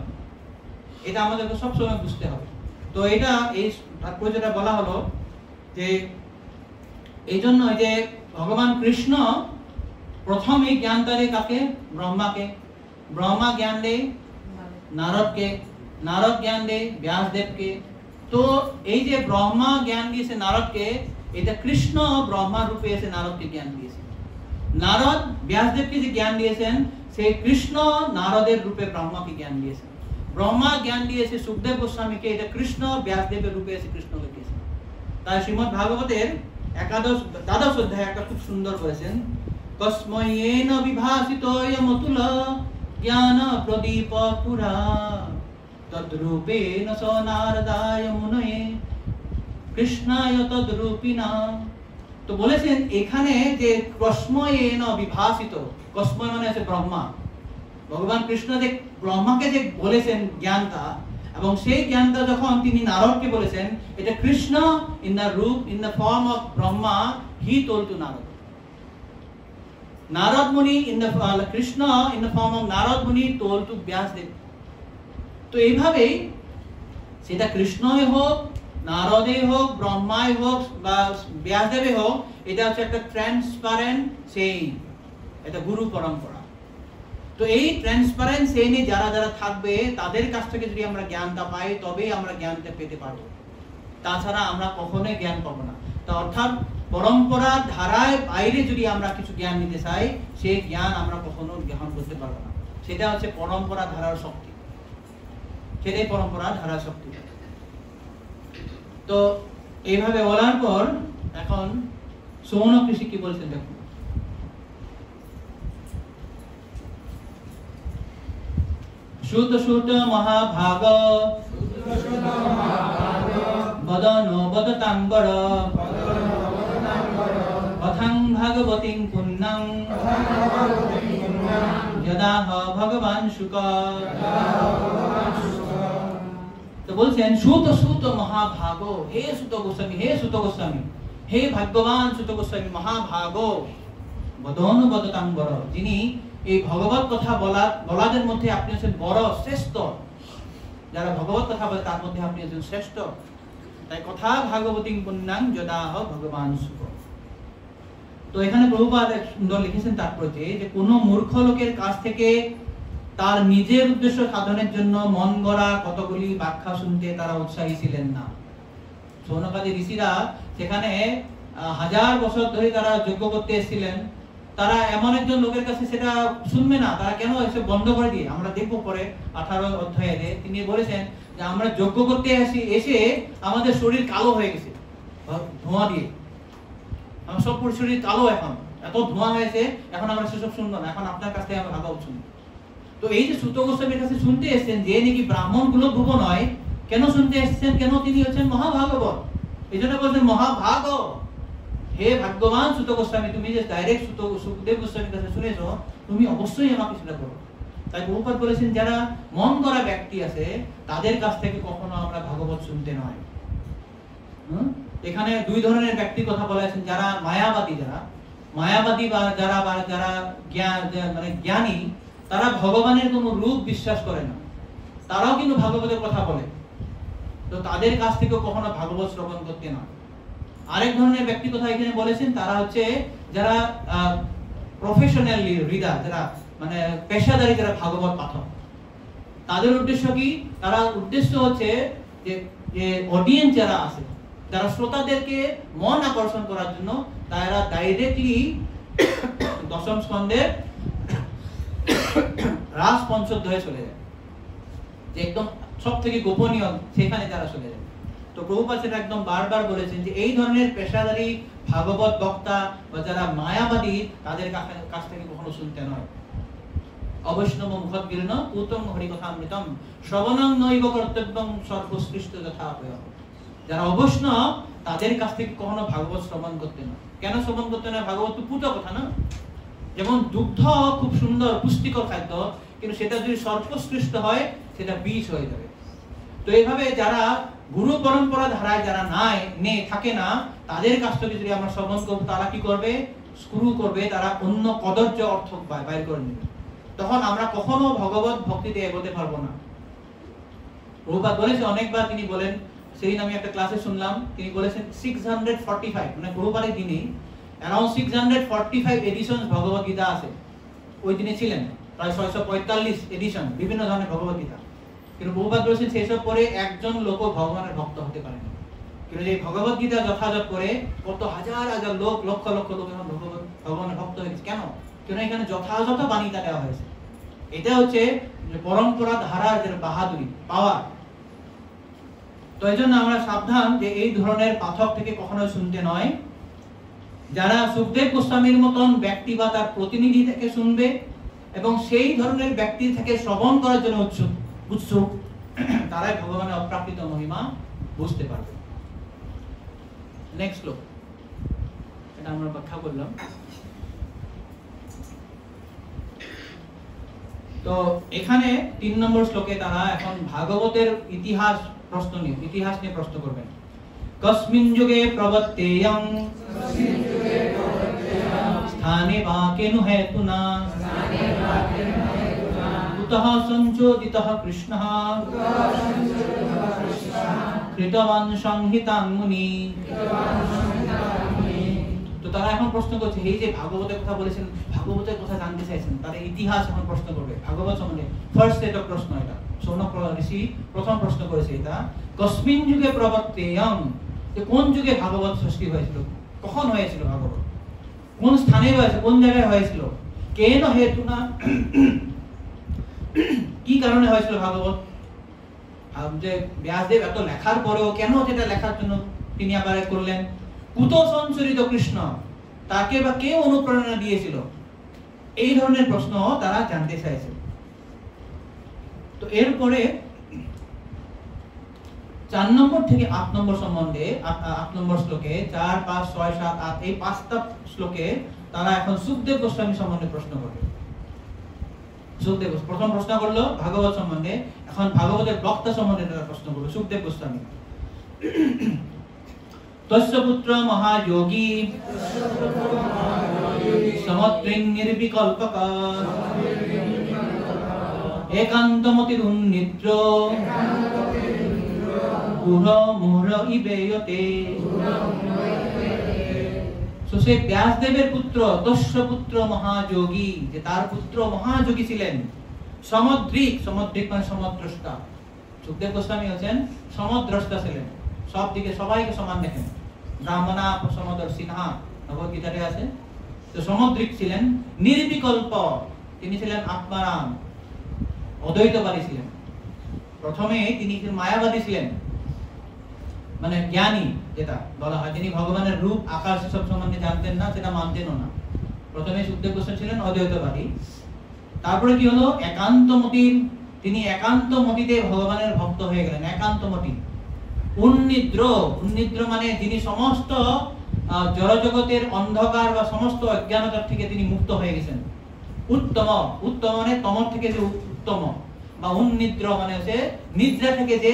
এটা আমাদেরকে সবসময় বুঝতে হবে। তো এটা এই তারপরে যেটা বলা হলো যে এই জন্য যে ভগবান কৃষ্ণ প্রথমে জ্ঞান দেয় কাকে? ব্রহ্মাকে। ব্রহ্মা জ্ঞান দেয় নারদকে, নারদ জ্ঞান দেয় ব্যাসদেবকে। তো এই যে ব্রহ্মা জ্ঞান দিয়েছে নারদকে, এটা কৃষ্ণ ব্রহ্মার রূপে এসে নারদকে জ্ঞান দিয়েছে। নারদ ব্যাসদেবকে যে জ্ঞান দিয়েছেন, সেই কৃষ্ণ নারদের রূপে ব্রহ্মাকে জ্ঞান দিয়েছেন। ব্রহ্মা জ্ঞান দিয়েছে সুখদেব গোস্বামীকে, এটা কৃষ্ণ ব্যাসদেবের রূপে এসে কৃষ্ণকে দিয়েছেন। তাই শ্রীমদ্ ভাগবতের দ্বাদশ অধ্যায় একটা খুব সুন্দর করেছেন, কস্ময়েন বিভাসিতোয়ম অতুল জ্ঞান প্রদীপ পুরা তদ্রূপেণ স নারদায় মুনয়ে কৃষ্ণায় তদ্রূপিণা। তো বলেছেন এখানে যে কস্ময়েন বিভাসিত, কস্ময় মানে আছে ব্রহ্মা। ভগবান কৃষ্ণ যে ব্রহ্মাকে যে বলেছেন জ্ঞানটা, এবং সেই জ্ঞানটা যখন তিনি নারদকে বলেছেন, এটা Krishna in the form of Brahma he told to Narada. Narada Muni Krishna in the form of Narada Muni told to Vyasdev. তো এইভাবেই সেটা কৃষ্ণই হোক, নারদে হোক, ব্রহ্মাই হোক বা ব্যাসদেবে হোক, এটা হচ্ছে একটা ট্রান্সপারেন্ট সেইং, এটা গুরু পরম্পরা। তো এই ট্রান্সপারেন্ট সেইনে যারা যারা থাকবে, তাদের কাছ থেকে যদি আমরা জ্ঞানটা পাই, তবেই আমরা জ্ঞানটা পেতে পারবো। তাছাড়া আমরা কখনোই জ্ঞান পাবো না। তো অর্থাৎ পরম্পরার ধারায় বাইরে যদি আমরা কিছু জ্ঞান নিতে চাই, সেই জ্ঞান আমরা কখনো গ্রহণ করতে পারবো না। সেটা হচ্ছে পরম্পরা ধারার শক্তি, সেটাই পরম্পরা ধারার শক্তি। তো এইভাবে বলার পর এখন সৌনক ঋষি কি বলছেন দেখুন। সুত সুত মহাভাগ বদন বদতাঙ্গর কথাং ভাগবতীং পুণ্যং যদাহ ভগবান শুক। তো বলছেন সুত সুত মহাভাগ, হে সুত গোস্বামী, হে সুত গোস্বামী, হে ভাগ্যবান সুত গোস্বামী মহাভাগ, বদন বদতাঙ্গর, যিনি এই ভগবত কথা বলাদের মধ্যে আপনি হচ্ছেন বড় শ্রেষ্ঠ। যারা ভগবত কথা বলে তার মধ্যে আপনি হচ্ছেন শ্রেষ্ঠ। তাই কথা ভাগবতীং পুণ্যাং যদাহ ভগবান সুখ। তো এখানে প্রভুপাদ সুন্দর লিখেছেন তাৎপর্যে যে কোন মূর্খ লোকের কাছ থেকে তার নিজের উদ্দেশ্য সাধনের জন্য মন গড়া কতগুলি ব্যাখ্যা শুনতে তারা উৎসাহী ছিলেন না। সৌনকাদি ঋষিরা সেখানে 1000 বছর ধরে তারা যজ্ঞ করতে এসেছিলেন, তারা এমন একজন লোকের কাছে সেটা শুনবে না। তারা কেন এসে বন্ধ করে দিয়ে, আমরা দেখবো পরে 18 অধ্যায়ে তিনি বলেছেন যে আমরা যজ্ঞ করতে এসে আমাদের শরীর কালো হয়ে গেছে ধোঁয়া দিয়ে, আমার সব শরীর কালো, এখন এত ধোঁয়া হয়েছে, এখন আমরা সেসব শুনবো না, এখন আপনার কাছ থেকে আমরা ভাগবত শুনবো। তো এই যে সুত গোস্বামীর কাছে শুনতে এসেছেন, যে নাকি ব্রাহ্মণ গুলো ভুব নয়, কেন শুনতে এসেছেন? কেন তিনি হচ্ছেন মহাভাগবত। এই জন্য বলছেন মহাভাগ, হে ভাগ্যবান সুত গোস্বামী, তুমি যে ডাইরেক্ট সুখদেব গোস্বামীর কাছে শুনেছো, তুমি অবশ্যই আমাকে সেটা করো। তাই প্রভুপাদ বলেছেন যারা মন করা ব্যক্তি আছে, তাদের কাছ থেকে কখনো আমরা ভাগবত শুনতে নয়। এখানে দুই ধরনের ব্যক্তির কথা বলেছেন, যারা মায়াবাদী, বা যারা জ্ঞানী, তারা ভগবানের কোনো রূপ বিশ্বাস করে না, তারাও কিন্তু ভাগবতের কথা বলে। তো তাদের কাছ থেকে কখনো ভাগবত শ্রবণ করতে না। আরেক ধরনের ব্যক্তি কথা এখানে বলেছেন, তারা হচ্ছে যারা প্রফেশনাল রিডার, যারা মানে পেশাদারী, যারা ভাগবত পাঠক। তাদের উদ্দেশ্য কি? তারা উদ্দেশ্য হচ্ছে যে অডিয়েন্স যারা আছে, যারা শ্রোতাদেরকে মন আকর্ষণ করার জন্য, তারা ডাইরেক্টলি দশম স্কন্ধের রাস পঞ্চদশে চলে যায়, যে একদম সব থেকে গোপনীয়, সেখানে তারা চলে যায়। তো প্রভুপাদ সেটা একদম বারবার বলেছেন যে এই ধরনের পেশাদারী ভাগবত বক্তা বা যারা মায়াবাদী তাদের কাছ থেকে কখনো শুনতে নয়। অবৈষ্ণব মুখদ্গীর্ণ পুতং হরিকথামৃতম শ্রবণং নৈব কর্তব্যং সর্বশ্রেষ্ঠ যথাপয়। যারা অবৈষ্ণব তাদের কাছ থেকে কখনো ভাগবত শ্রবণ করতে না। কেন শ্রবণ করতে না? ভাগবত তো পুত কথা না। যেমন দুগ্ধ খুব সুন্দর পুষ্টিকর খাদ্য, কিন্তু সেটা যদি সর্বশ্রেষ্ঠ হয় সেটা বিষ হয়ে যাবে। তো এইভাবে যারা গুরু পরম্পরা ধারায় যারা থাকে না, তাদের কাছ থেকে যদি আমরা শ্রবণ করব, তারা কি করবে? স্ক্রু করবে, তারা অন্য কদর্য অর্থ বাইর করে নেবে। তখন আমরা কখনো ভগবত ভক্তিতে এগোতে পারবো না। প্রভুপাদ বলেছে অনেকবার, তিনি বলেন, সেদিন আমি একটা ক্লাসে শুনলাম, তিনি বলেছেন 645 মানে প্রভুপাদের দিনে অ্যারাউন্ড 645 এডিশন ভগবত গীতা আছে। ওই দিনে ছিলেন প্রায় 645 এডিশন বিভিন্ন ধরনের ভগবত গীতা। কিন্তু প্রভুপাদ বলেছেন সেসব পরে একজন লোক ভগবানের ভক্ত হতে পারেনি। কিন্তু এই ভগবত গীতা যথাযথ করে কত হাজার হাজার লোক, লক্ষ লক্ষ লোক এখন ভগবানের ভক্ত হয়েছে। কেন? কেন এখানে যথাযথ বাণীটা দেওয়া হয়েছে। এটা হচ্ছে পরম্পরা ধারার যে বাহাদুরি, পাওয়ার। তো এই জন্য আমরা সাবধান যে এই ধরনের পাঠক থেকে কখনো শুনতে নয়। যারা সুখদেব গোস্বামীর মতন ব্যক্তি বা তার প্রতিনিধি থেকে শুনবে এবং সেই ধরনের ব্যক্তি থেকে শ্রবণ করার জন্য উৎসুক, তারাই ভগবানের অপ্রাকৃত মহিমা বুঝতে পারবে। নেক্সট শ্লোক, এটা আমরা ব্যাখ্যা করলাম। তো এখানে 3 নম্বর শ্লোকে তারা এখন ভাগবতের ইতিহাস নিয়ে প্রশ্ন করবেন। কস্মিন যুগে প্রবর্তেয়ং স্থানে বা কেনু হেতুনা কুতঃ সংচোদিতঃ কৃষ্ণঃ কৃতবান সংহিতাং মুনি। তো তারা এখন প্রশ্ন করছে, এই যে ভাগবতের কথা বলেছেন, ভাগবতের কথা জানতে চাইছেন, তারা ইতিহাস এখন প্রশ্ন করবে ভাগবত সম্বন্ধে। ফার্স্ট সেট অফ প্রশ্ন এটা শৌনক ঋষি প্রথম প্রশ্ন করেছে এটা। কস্মিন যুগে প্রবর্তেয়ং, যে কোন যুগে ভাগবত সৃষ্টি হয়েছিল, কখন হয়েছিল ভাগবত, কোন স্থানে হয়েছে, কোন জায়গায় হয়েছিল, কেন হেতুনা, কি কারণে হয়েছিল ভাগবত। যে ব্যাসদেব এত লেখার পরেও কেন যেটা লেখার জন্য তিনি আবার করলেন। কুত সংচরিত কৃষ্ণ, তাকে বা কে অনুপ্রেরণা দিয়েছিল, এই ধরনের প্রশ্ন তারা জানতে চাইছে। তো এরপরে 4 নম্বর থেকে 8 নম্বর সম্বন্ধে 8 নম্বর শ্লোকে 4, 5, 6, 7, 8 এই 5টা শ্লোকে তারা এখন সুখদেব গোস্বামী সম্বন্ধে প্রশ্ন করবে। সুখদেব প্রথম প্রশ্ন করলো ভাগবত সম্বন্ধে, এখন ভাগবতের বক্তা সম্বন্ধে তারা প্রশ্ন করবে সুখদেব গোস্বামী। তস্য পুত্র মহাযোগী সমদ্রিং নির্বিকল্পক একান্তমতির উন্নিদ্র গুহ মুহুর ইবেয়তে। সেই ব্যাসদেবের পুত্র তস্য পুত্র মহাযোগী, যে তার পুত্র মহাযোগী ছিলেন, সমদ্রিক মানে সমদ্রষ্টা। সুখদেব গোস্বামী হচ্ছেন সমদ্রষ্টা ছিলেন, সব দিকে সবাইকে সমান দেখেন, ব্রাহ্মণা সমদর্শিনা ভগবদ্গীতাতে আছে। তো সমদ্রিক ছিলেন, নির্বিকল্প, তিনি ছিলেন আত্মারাম, অদ্বৈতবাদী ছিলেন। প্রথমে তিনি মায়াবাদী ছিলেন, মানে জ্ঞানী যেটা বলা হয়, তিনি ভগবানের রূপ আকার সব সম্বন্ধে জানতেন না, সেটা মানতেনও না। প্রথমে সুখদেব গোস্বামী ছিলেন অদ্বৈতবাদী। তারপরে কি হলো, একান্তমতি, তিনি একান্তমতিতে ভগবানের ভক্ত হয়ে গেলেন, একান্তমতি। উন্নিদ্র মানে যিনি সমস্ত জড়জগতের অন্ধকার বা সমস্ত অজ্ঞানতার থেকে তিনি মুক্ত হয়ে গেছেন। উত্তম মানে তমর থেকে যে উত্তম, বা উন্নিদ্র মানে হচ্ছে নিদ্রা থেকে যে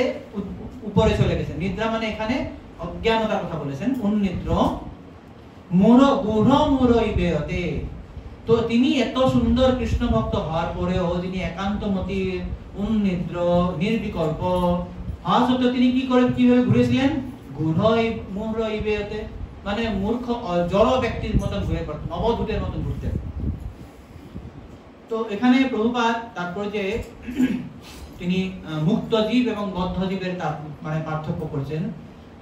উপরে চলে গেছেন। নিদ্রা মানে এখানে অজ্ঞানতার কথা বলেছেন। উন্নিদ্র মুরইবেয়তে, তো তিনি এত সুন্দর কৃষ্ণ ভক্ত হওয়ার পরেও যিনি একান্তমতি, উন্নিদ্র, নির্বিকল্প হওয়া সত্ত্বেও তিনি কিভাবে ঘুরেছিলেন, মুরইবেয়তে মানে মূর্খ জড় ব্যক্তির মতন ঘুরে পড়তেন, অবধূতের মতন ঘুরতেন। তো এখানে প্রভুপাদ তারপরে যে তিনি মুক্ত জীব এবং বদ্ধ জীবের মানে পার্থক্য করেছেন,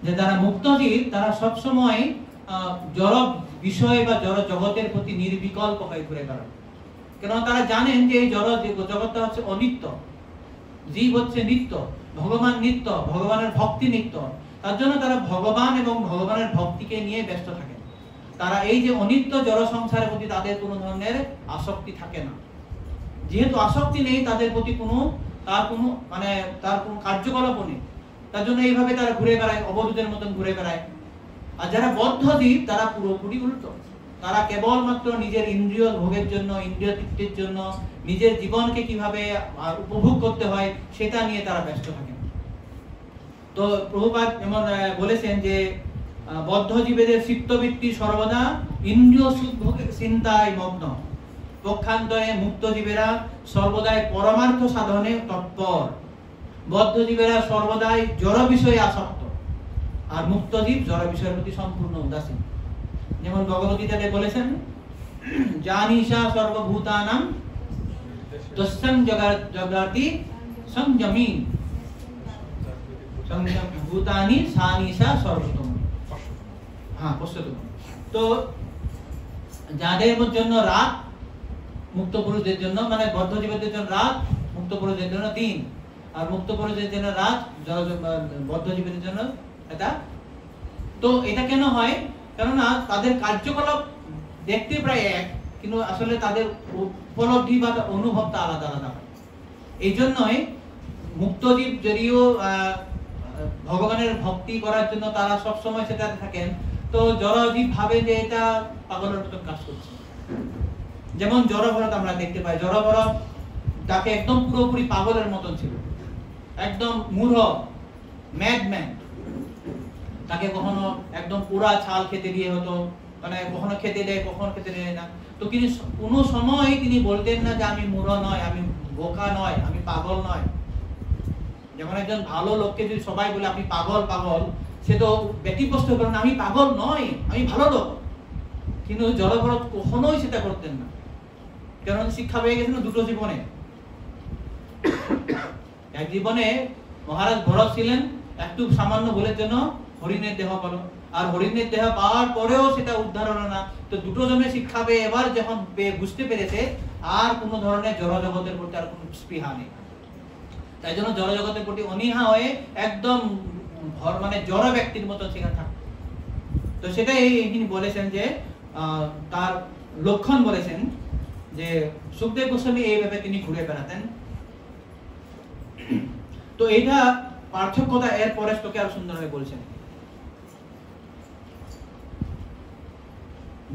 যে যারা মুক্ত জীব তারা সবসময় জড় বিষয় বা জড় জগতের প্রতি নির্বিকল্প হয়ে ঘুরে বেড়ান। কেন তারা জানেন যে এই জড় জগৎটা হচ্ছে অনিত্য, জীব হচ্ছে নিত্য, ভগবান নিত্য, ভগবানের ভক্তি নিত্য। তার জন্য তারা ভগবান এবং ভগবানের ভক্তিকে নিয়ে ব্যস্ত থাকে। তারা এই যে অনিত্য জড় সংসারের প্রতি তাদের কোনো ধরনের আসক্তি থাকে না। যেহেতু আসক্তি নেই তাদের প্রতি তার কোনো কার্যকলাপও নেই, তার জন্য এইভাবে তারা ঘুরে বেড়ায়, অবধূতের মতন ঘুরে বেড়ায়। আর যারা বদ্ধজীব তারা পুরোপুরি উল্টো, তারা কেবলমাত্র নিজের ইন্দ্রিয় ভোগের জন্য, ইন্দ্রিয় তৃপ্তির জন্য, নিজের জীবনকে কিভাবে উপভোগ করতে হয় সেটা নিয়ে তারা ব্যস্ত থাকে। তো প্রভুপাদ যেমন বলেছেন যে বদ্ধজীবেদের চিত্তবৃত্তি সর্বদা ইন্দ্রিয় সুখ ভোগের চিন্তায় মগ্ন, পক্ষান্তরে মুক্তজীবেরা সর্বদাই পরমার্থ সাধনে তৎপর। বদ্ধজীবেরা সর্বদাই জড় বিষয়ে আসক্ত, আর মুক্তজীব জড় বিষয়ের প্রতি সম্পূর্ণ উদাসীন। যেমন ভগবদ্গীতাতে বলেছেন, জানিষা সর্বভূতানাং তস্যাং জগতি সংযমী ভূতানি সানিষা সর্বতম। তো যাদের জন্য রাত, মুক্ত পুরুষদের জন্য, মানে বদ্ধজীবীদের জন্য রাত, মুক্ত পুরুষদের জন্য দিন, আর মুক্ত পুরুষদের জন্য রাত, বদ্ধজীবীদের জন্য এটা। তো এটা কেন হয়? কেননা তাদের কার্যকলাপ দেখতে প্রায় এক, কিন্তু আসলে তাদের উপলব্ধি বা অনুভবটা আলাদা আলাদা হয়। এই জন্যই মুক্তজীব যদিও ভগবানের ভক্তি করার জন্য তারা সবসময় সেটাতে থাকেন, তো জড়জীব ভাবে যে এটা পাগলের মতো কাজ করছে। যেমন জড়ভরত আমরা দেখতে পাই, জড়ভরত তাকে একদম পুরোপুরি পাগলের মতন ছিল, একদম মূঢ়, ম্যাডম্যান। তাকে কখনো একদম পুরা ছাল খেতে দিয়ে হতো, মানে কখনো খেতে দেয়, কখনো খেতে দেয় না। তো তিনি কোনো সময় তিনি বলতেন না যে আমি মূঢ় নয়, আমি বোকা নয়, আমি পাগল নয়। যেমন একজন ভালো লোককে যদি সবাই বলে আপনি পাগল পাগল, সে তো ব্যতিব্যস্ত করেন, আমি পাগল নয়, আমি ভালো লোক। কিন্তু জড়ভরত কখনোই সেটা করতেন না, কারণ শিক্ষা পেয়ে গেছেন দুটো জীবনে। এক জীবনে মহারাজ ভরত ছিলেন একটু সামান্য ভুলের জন্য হরিণের দেহ পেল, আর হরিণের দেহ পাওয়ার পরেও সেটা উদ্ধার হলো না। তো দুটো জনে শিক্ষা পেয়ে এবার যখন বুঝতে পেরেছে আর কোনো ধরনের জড়জগতের প্রতি আর কোনো স্পৃহা নেই, তাই জন্য জড়জগতের প্রতি অনীহা হয়ে একদম মানে জড় ব্যক্তির মতো সেখানে থাকতো। তো সেটাই তিনি বলেছেন যে তার লক্ষণ বলেছেন যে সুখদেব গোস্বামী এইভাবে তিনি ঘুরে বেড়াতেন। তো এইটা পার্থক্যতা এর পরে শ্লোকে আরো সুন্দরভাবে বলছেন।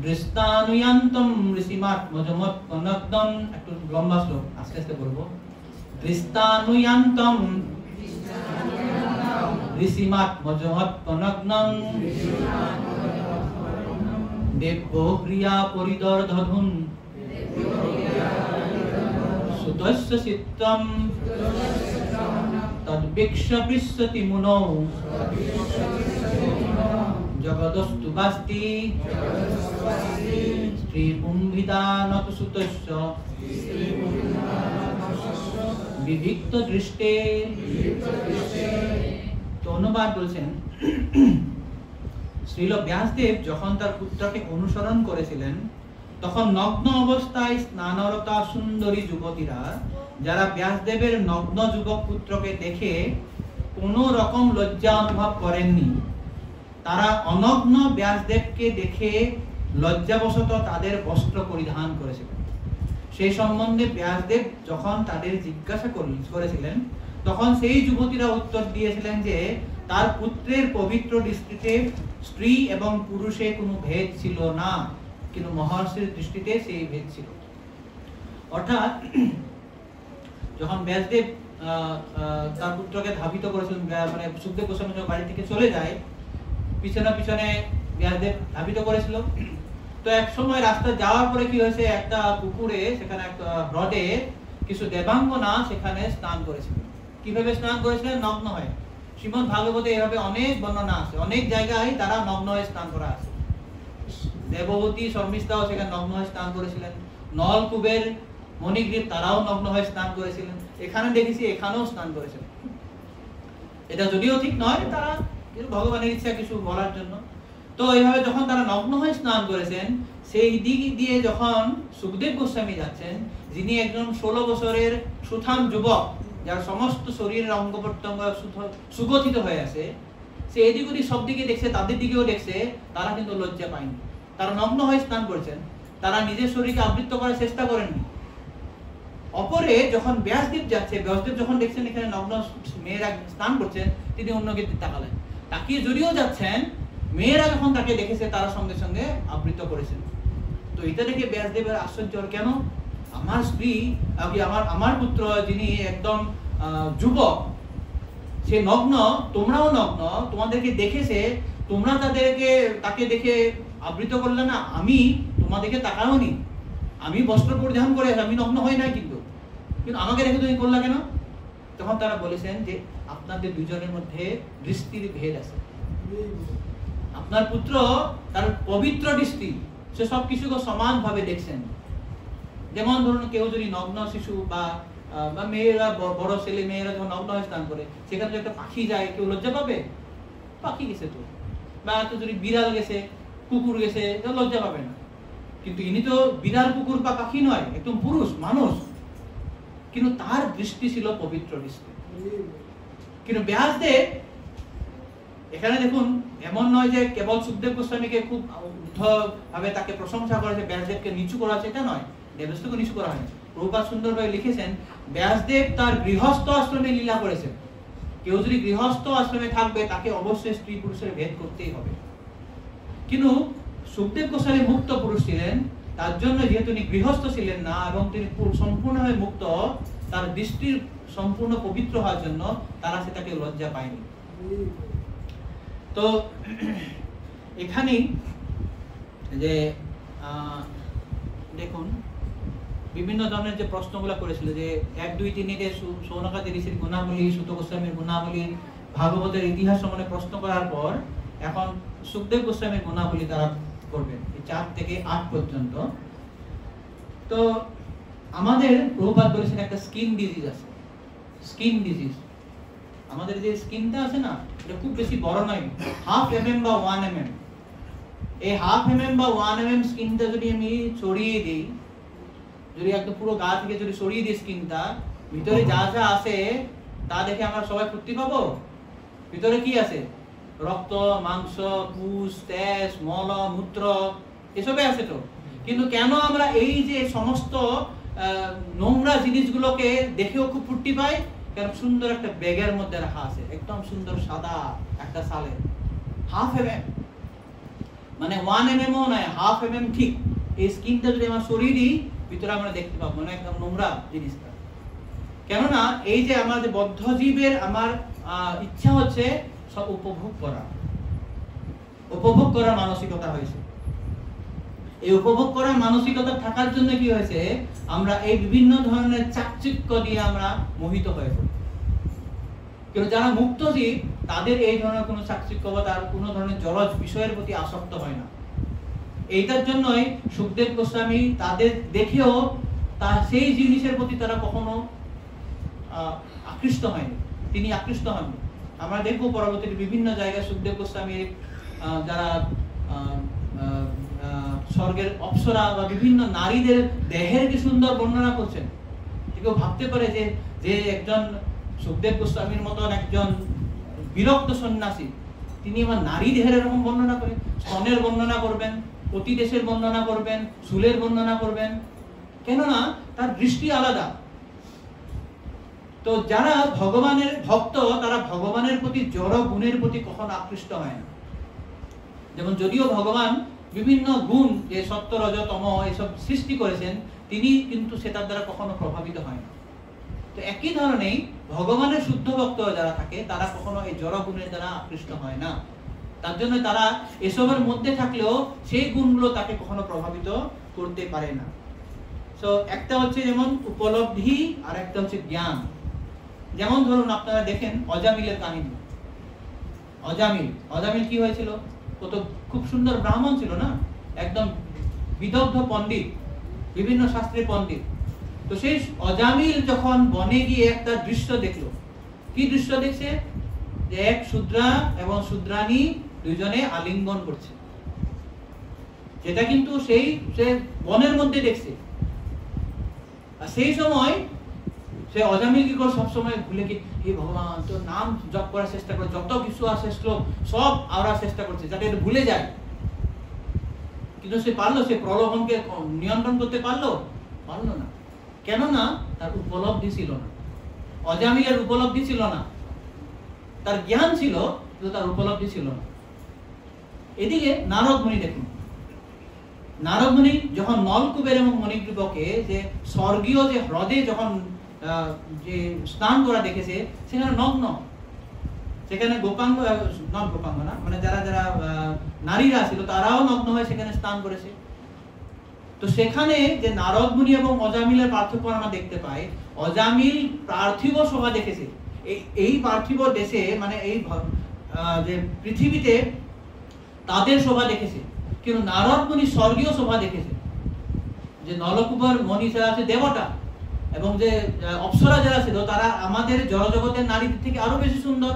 দৃষ্টানুয়ান্তম ঋষিমাত্মজমৎপনগ্ধম, একটু লম্বা শ্লোক, আস্তে আস্তে বলবো। দৃষ্টানুয়ান্তম ঋষিমাত্মজমৎপনগ্ধম দেব্যো ক্রিয়া পরিদর্ধধুন সুতস্য চিত্তম তদ্বিক্ষ পৃচ্ছতি মুনৌ জগদস্তু বাস্তি স্ত্রী পুম্ভিতা নত সুতস্য বিবিক্ত দৃষ্টে। তো অনুবাদ বলছেন, শ্রীল ব্যাসদেব যখন তার পুত্রকে অনুসরণ করেছিলেন, তখন নগ্ন অবস্থায় স্নানরতা সুন্দরী যুবতীরা যারা ব্যাসদেবের নগ্ন যুবক পুত্রকে দেখে কোনো রকম লজ্জা অনুভব করেননি, তারা অনগ্ন ব্যাসদেবকে দেখে লজ্জাবশত তাদের বস্ত্র পরিধান করেছিলেন। সেই সম্বন্ধে ব্যাসদেব যখন তাদের জিজ্ঞাসা করেছিলেন, তখন সেই যুবতীরা উত্তর দিয়েছিলেন যে তার পুত্রের পবিত্র দৃষ্টিতে স্ত্রী এবং পুরুষে কোনো ভেদ ছিল না, কিন্তু মহর্ষির দৃষ্টিতে সেই ভেদ ছিল। অর্থাৎ যখন ব্যাসদেব তার পুত্রকে ধাবিত করেছিলেন, মানে সুখদেব গোস্বামী বাড়ি থেকে চলে যায়, পিছনে পিছনে ব্যাসদেব ধাবিত করেছিল। তো এক সময় রাস্তা যাওয়ার পরে কি হয়েছে, একটা পুকুরে, সেখানে একটা হ্রদে কিছু দেবাঙ্গনা সেখানে স্নান করেছিল। কিভাবে স্নান করেছিলেন? নগ্ন হয়ে। শ্রীমদ্ ভাগবতে এভাবে অনেক বর্ণনা আছে, অনেক জায়গায় তারা নগ্ন হয়ে স্নান করা আছে। দেববতী শর্মিষ্ঠাও সেখানে নগ্ন হয়ে স্নান করেছিলেন, নলকুবের মণিগ্রীব তারাও নগ্ন হয়ে স্নান করেছিলেন, এখানে দেখেছি এখানেও স্নান করেছিলেন। এটা যদিও ঠিক নয়, তারা ভগবানের ইচ্ছা কিছু বলার জন্য। তো এইভাবে যখন তারা নগ্ন হয়ে স্নান করেছেন, সেই দিক দিয়ে যখন সুখদেব গোস্বামী যাচ্ছেন, যিনি একজন 16 বছরের সুঠাম যুবক, যার সমস্ত শরীরের অঙ্গ প্রত্যঙ্গ সুগঠিত হয়ে আছে, সে এদিক ওদিক সব দিকে দেখছে, তাদের দিকেও দেখছে, তারা কিন্তু লজ্জা পায়নি। তারা নগ্ন হয়ে স্নান করেছেন, তারা নিজের শরীরকে আবৃত করার চেষ্টা করেননি। অপরে যখন ব্যাসদেব যাচ্ছে, ব্যাসদেব যখন দেখছেন এখানে নগ্ন মেয়েরা স্নান করছেন, তিনি অন্যকে তাকালেন, তাকিয়ে যদিও যাচ্ছেন, মেয়েরা যখন তাকে দেখেছে তারা সঙ্গে সঙ্গে আবৃত করেছেন। তো এটা দেখে ব্যাসদেবের আশ্চর্য, কেন আমার স্ত্রী, আমার পুত্র যিনি একদম যুবক, সে নগ্ন, তোমরাও নগ্ন, তোমাদেরকে দেখেছে, তোমরা তাকে দেখে আবৃত করলে না, আমি তোমাদেরকে তাকাও নি, আমি বস্ত্র পরিধান করে, আমি নগ্ন হই নাই, কিন্তু আমাকে দেখে তুমি করলা কেন? তখন তারা বলেছেন যে আপনাদের দুজনের মধ্যে দৃষ্টির ভেদ আছে। আপনার পুত্র তার পবিত্র দৃষ্টি, সে সবকিছুকে সমান ভাবে দেখছেন। যেমন ধরুন কেউ যদি নগ্ন শিশু বা মেয়েরা, বড় ছেলে মেয়েরা যখন নগ্ন হয়ে স্নান করে, সেখানে যদি একটা পাখি যায়, কেউ লজ্জা পাবে? পাখি গেছে তো, বা যদি বিড়াল গেছে, কুকুর গেছে, লজ্জা পাবে না। কিন্তু ইনি তো বিড়াল, কুকুর বা পাখি নয়, একদম পুরুষ মানুষ, কিন্তু তার দৃষ্টি ছিল পবিত্র দৃষ্টি। কিন্তু ব্যাসদেব এখানে দেখুন, এমন নয় যে কেবল সুখদেব গোস্বামীকে খুব ভাবে তাকে প্রশংসা করেছে, ব্যাসদেবকে নিচু করা আছে, এটা নয়, দেবস্থকে নিচু করা হয়নি। প্রভুপাদ সুন্দরভাবে লিখেছেন, ব্যাসদেব তার গৃহস্থ আশ্রমে লীলা করেছেন। কেউ যদি গৃহস্থ আশ্রমে থাকবে, তাকে অবশ্যই স্ত্রী পুরুষের ভেদ করতেই হবে। কিন্তু সুখদেব গোস্বামী মুক্ত পুরুষ ছিলেন, তার জন্য যেহেতু তিনি গৃহস্থ ছিলেন না এবং তিনি সম্পূর্ণভাবে মুক্ত, তার দৃষ্টির সম্পূর্ণ পবিত্র হওয়ার জন্য তারা সেটাকে লজ্জা পায়নি। তো এখানেই যে দেখুন বিভিন্ন ধরনের যে প্রশ্নগুলো করেছিল, যে 1, 2, 3 সৌনকাদি ঋষির গুণাবলী, সুত গোস্বামীর গুণাবলী, ভাগবতের ইতিহাস সম্বন্ধে প্রশ্ন করার পর এখন সুখদেব গোস্বামীর গুণাবলী তারা করবেন 4 থেকে 8 পর্যন্ত। তো আমাদের প্রভুপাদ বলেছেন একটা স্কিন ডিজিজ আছে, স্কিন ডিজিজ। আমাদের যে স্কিনটা আছে না, এটা খুব বেশি বড় নয়, 1/2 mm বা 1 mm। এই 1/2 mm বা 1 mm স্কিনটা যদি আমি ছড়িয়ে দিই, যদি একদম পুরো গা থেকে যদি ছড়িয়ে দিই স্কিনটা, ভিতরে যা যা আছে তা দেখে আমরা সবাই ফুর্তি পাবো? ভিতরে কি আছে? রক্ত, মাংস, পুষ, তেজ, মল, মূত্র, এসবে আছে তো। কিন্তু কেন আমরা এই যে সমস্ত নোংরা জিনিসগুলোকে দেখেও খুব ফুর্তি পাই? কারণ সুন্দর একটা ব্যাগের মধ্যে রাখা আছে, একদম সুন্দর সাদা একটা সালে, 1/2 mm, মানে 1 mm ও নয়, 1/2 mm ঠিক। এই স্কিনটা যদি আমরা সরিয়ে দিই, ভিতরে আমরা দেখতে পাবো মানে একদম নোংরা জিনিসটা। কেননা এই যে আমাদের বদ্ধ জীবের আমার ইচ্ছা হচ্ছে সব উপভোগ করার মানসিকতা হয়েছে। এই উপভোগ করার মানসিকতা থাকার জন্য কি হয়েছে, আমরা এই বিভিন্ন ধরনের চাকচিক্য দিয়ে আমরা মোহিত হয়ে পড়ি। কিন্তু যারা মুক্ত জীব, তাদের এই ধরনের কোনো চাকচিক্য বা তার কোনো ধরনের জলজ বিষয়ের প্রতি আসক্ত হয় না। এইটার জন্যই সুখদেব গোস্বামী তাদের দেখেও সেই জিনিসের প্রতি তারা কখনো আকৃষ্ট হয়নি, তিনি আকৃষ্ট হননি। আমরা দেখবো পরবর্তীতে বিভিন্ন জায়গায় সুখদেব গোস্বামীর যারা স্বর্গের অপ্সরা বা বিভিন্ন নারীদের দেহের কি সুন্দর বর্ণনা করছেন। কেউ ভাবতে পারে যে একজন সুখদেব গোস্বামীর মতন একজন বিরক্ত সন্ন্যাসী, তিনি আমার নারী দেহের এরকম বর্ণনা করেন, স্তনের বর্ণনা করবেন, অতিদেশের বর্ণনা করবেন, চুলের বর্ণনা করবেন, কেননা তার দৃষ্টি আলাদা। তো যারা ভগবানের ভক্ত, তারা ভগবানের প্রতি জড় গুণের প্রতি কখনো আকৃষ্ট হয় না। যেমন যদিও ভগবান বিভিন্ন গুণ, যে সত্য, রজ, তম এসব সৃষ্টি করেছেন, তিনি কিন্তু সেটার দ্বারা কখনো প্রভাবিত হয় না। তো একই ধরনেই ভগবানের শুদ্ধ ভক্ত যারা থাকে, তারা কখনো এই জড় গুণের দ্বারা আকৃষ্ট হয় না। তার জন্য তারা এসবের মধ্যে থাকলেও সেই গুণগুলো তাকে কখনো প্রভাবিত করতে পারে না। তো একটা হচ্ছে যেমন উপলব্ধি, আর একটা হচ্ছে জ্ঞান। যেমন ধরুন আপনারা দেখেন অজামিলের কাহিনী। অজামিল কি হয়েছিল? কত খুব সুন্দর ব্রাহ্মণ ছিল না, একদম বিদগ্ধ পণ্ডিত, বিভিন্ন শাস্ত্রের পণ্ডিত। তো সেই অজামিল যখন বনে গিয়ে একটা দৃশ্য দেখলো, কি দৃশ্য দেখছে? যে এক শূদ্রা এবং শূদ্রানী দুইজনে আলিঙ্গন করছে, যেটা কিন্তু সে বনের মধ্যে দেখছে। আর সেই সময় সে অজামিল কি করে সবসময় ভুলে কি হে ভগবান তোর নাম জপ করার চেষ্টা করে, যত কিছু আছে শ্লোক সব আওড়ার চেষ্টা করছে যাতে এটা ভুলে যায়। কিন্তু সে পারলো, সে প্রলোভনকে নিয়ন্ত্রণ করতে পারলো না। কেননা তার উপলব্ধি ছিল না, অজামিলের উপলব্ধি ছিল না। তার জ্ঞান ছিল কিন্তু তার উপলব্ধি ছিল না। এদিকে নারদ মুনি দেখুন, নারদ মুনি যখন নলকুবের এবং মণিগ্রীবকে যে স্বর্গীয় যে হ্রদে যখন যে স্নান করা দেখেছে, সেখানে নগ্ন, সেখানে গোপাঙ্গ না মানে যারা যারা নারীরা ছিল তারাও নগ্ন হয়ে সেখানে স্নান করেছে। তো সেখানে যে নারদ মুনি এবং অজামিলের পার্থক্য আমরা দেখতে পাই, অজামিল পার্থিব শোভা দেখেছে, এই পার্থিব দেশে মানে এই যে পৃথিবীতে তাদের শোভা দেখেছে, কিন্তু নারদ মুনি স্বর্গীয় শোভা দেখেছে। যে নলকুবর মণি যারা আছে দেবতা এবং যে অপ্সরা যারা ছিল তারা আমাদের জড়জগতের নারীদের থেকে আরো বেশি সুন্দর,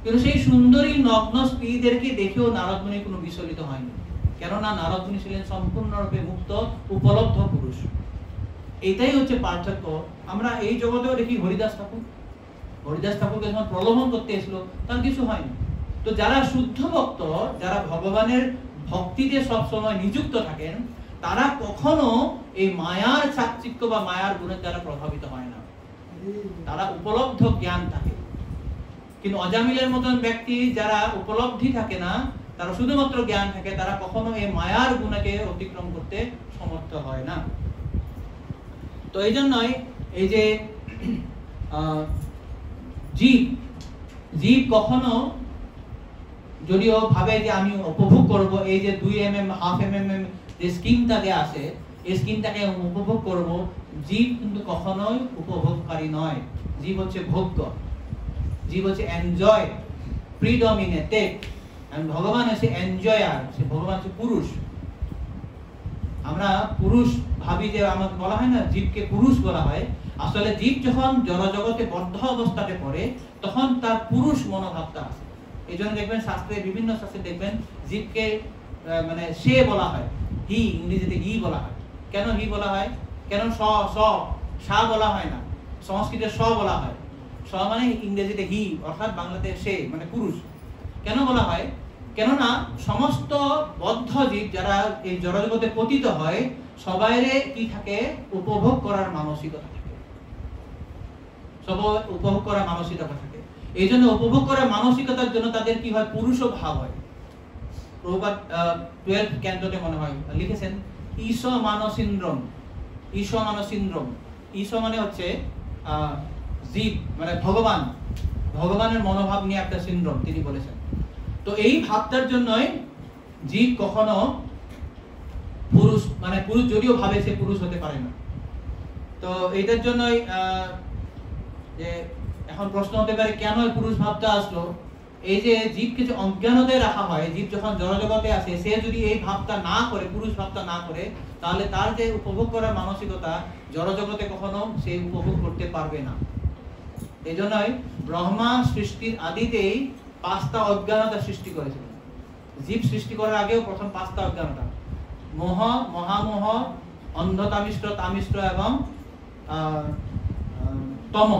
কিন্তু সেই সুন্দরী নগ্ন স্ত্রীদেরকে দেখেও নারদ মুনি কোনো বিচলিত হয়নি। কেননা নারদ মুনি ছিলেন সম্পূর্ণরূপে মুক্ত উপলব্ধ পুরুষ। এটাই হচ্ছে পার্থক্য। আমরা এই জগতেও দেখি হরিদাস ঠাকুরকে যখন প্রলোভন করতে এসেছিল তার কিছু হয়নি। তো যারা শুদ্ধ ভক্ত, যারা ভগবানের ভক্তিতে সবসময় নিযুক্ত থাকেন, তারা কখনো এই মায়ার চাকচিক্য বা মায়ার গুণের দ্বারা প্রভাবিত হয় না, তারা উপলব্ধ জ্ঞান থাকে। কিন্তু অজামিলের মতন ব্যক্তি যারা উপলব্ধি থাকে না, তারা শুধুমাত্র জ্ঞান থাকে, তারা কখনো এই মায়ার গুণকে অতিক্রম করতে সমর্থ হয় না। তো এই জন্যই এই যে জীব কখনো যদিও ভাবে যে আমি উপভোগ করব, এই যে 2 mm 1/2 mm যে স্কিনটা দেয়া আছে, এই স্কিনটাকে উপভোগ করব, জীব কিন্তু কখনোই উপভোগকারী নয়। জীব হচ্ছে ভোগ্য, জীব হচ্ছে এনজয় প্রিডমিনেটেড, আর ভগবান হচ্ছে এনজয়ার, সে ভগবান হচ্ছে পুরুষ। আমরা পুরুষ ভাবি যে আমাকে বলা হয় না জীবকে পুরুষ বলা হয়, আসলে জীব যখন জড়জগতে বদ্ধ অবস্থাতে পড়ে তখন তার পুরুষ মনোভাবটা আসে। এই জন্য দেখবেন শাস্ত্রে, বিভিন্ন শাস্ত্রে দেখবেন জীবকে মানে সে বলা হয়, হি, ইংরেজিতে হি বলা হয়। কেন হি বলা হয়? কেন সা বলা হয় না? সংস্কৃতে স বলা হয়। স মানে ইংরেজিতে হি, অর্থাৎ বাংলাতে সে মানে পুরুষ। কেন বলা হয়? কেননা সমস্ত বদ্ধ জীব যারা এই জড়জগতে পতিত হয়, সবাইরে কি থাকে? উপভোগ করার মানসিকতা থাকে, সবাই উপভোগ করার মানসিকতা থাকে। এই জন্য উপভোগ করার মানসিকতার জন্য তাদের কি হয়? পুরুষ ভাব হয়। প্রভুপাদ 12th ক্যান্টোতে মনে হয় লিখেছেন ঈশ মান সিনড্রোম। ঈশ মান সিনড্রোম, ঈশ মানে হচ্ছে জীব মানে ভগবানের মনোভাব নিয়ে একটা সিনড্রোম তিনি বলেছেন। তো এই ভাবটার জন্যই জীব কখনো পুরুষ মানে পুরুষ যদিও ভাবে সে পুরুষ হতে পারে না। তো এইটার জন্যই যে এখন প্রশ্ন হতে পারে কেন এই পুরুষ ভাবটা আসলো? এই যে জীবকে যে অজ্ঞানতে রাখা হয়, জীব যখন জড়জগতে আসে, সে যদি এই ভাবটা না করে, পুরুষ ভাবটা না করে, তাহলে তার যে উপভোগ করার মানসিকতা জড়জগতে কখনো সে উপভোগ করতে পারবে না। এই জন্যই ব্রহ্মা সৃষ্টির আদিতেই 5টা অজ্ঞানতা সৃষ্টি করেছিলেন। জীব সৃষ্টি করার আগেও প্রথম 5টা অজ্ঞানতা, মোহ, মহামোহ, অন্ধতামিষ্ট, তামিষ্ট এবং তম,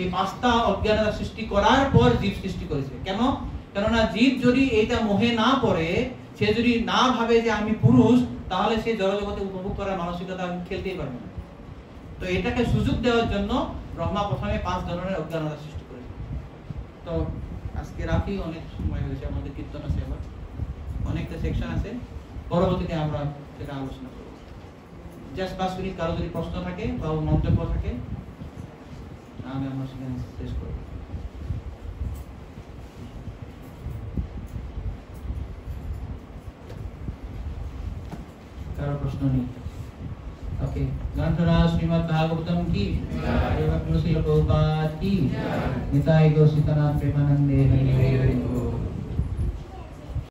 এই 5টা অজ্ঞানতা সৃষ্টি করার পর জীব সৃষ্টি করেছে। কেন? কেননা জীব যদি এইটা মোহে না পড়ে, সে যদি না ভাবে যে আমি পুরুষ, তাহলে সে জড়জগতে উপভোগ করার মানসিকতা খেলতেই পারবে না। তো এটাকে সুযোগ দেওয়ার জন্য ব্রহ্মা প্রথমে 5 ধরনের অজ্ঞানতা সৃষ্টি করেছে। তো আজকে রাখি, অনেক সময় হয়েছে, আমাদের কীর্তন আছে, আবার অনেকটা সেকশন আছে, পরবর্তীতে আমরা সেটা আলোচনা করব। জাস্ট 5 মিনিট কারো যদি প্রশ্ন থাকে বা মন্তব্য থাকে আমি আমার সেখানে শেষ করব। কারো প্রশ্ন নেই? ओके, ग्रंथरा श्रीमद् भागवतम की जय, प्रभुपाद की जय, निताई गौर सीतानाथ प्रेमानंदे हरि हरि बोल।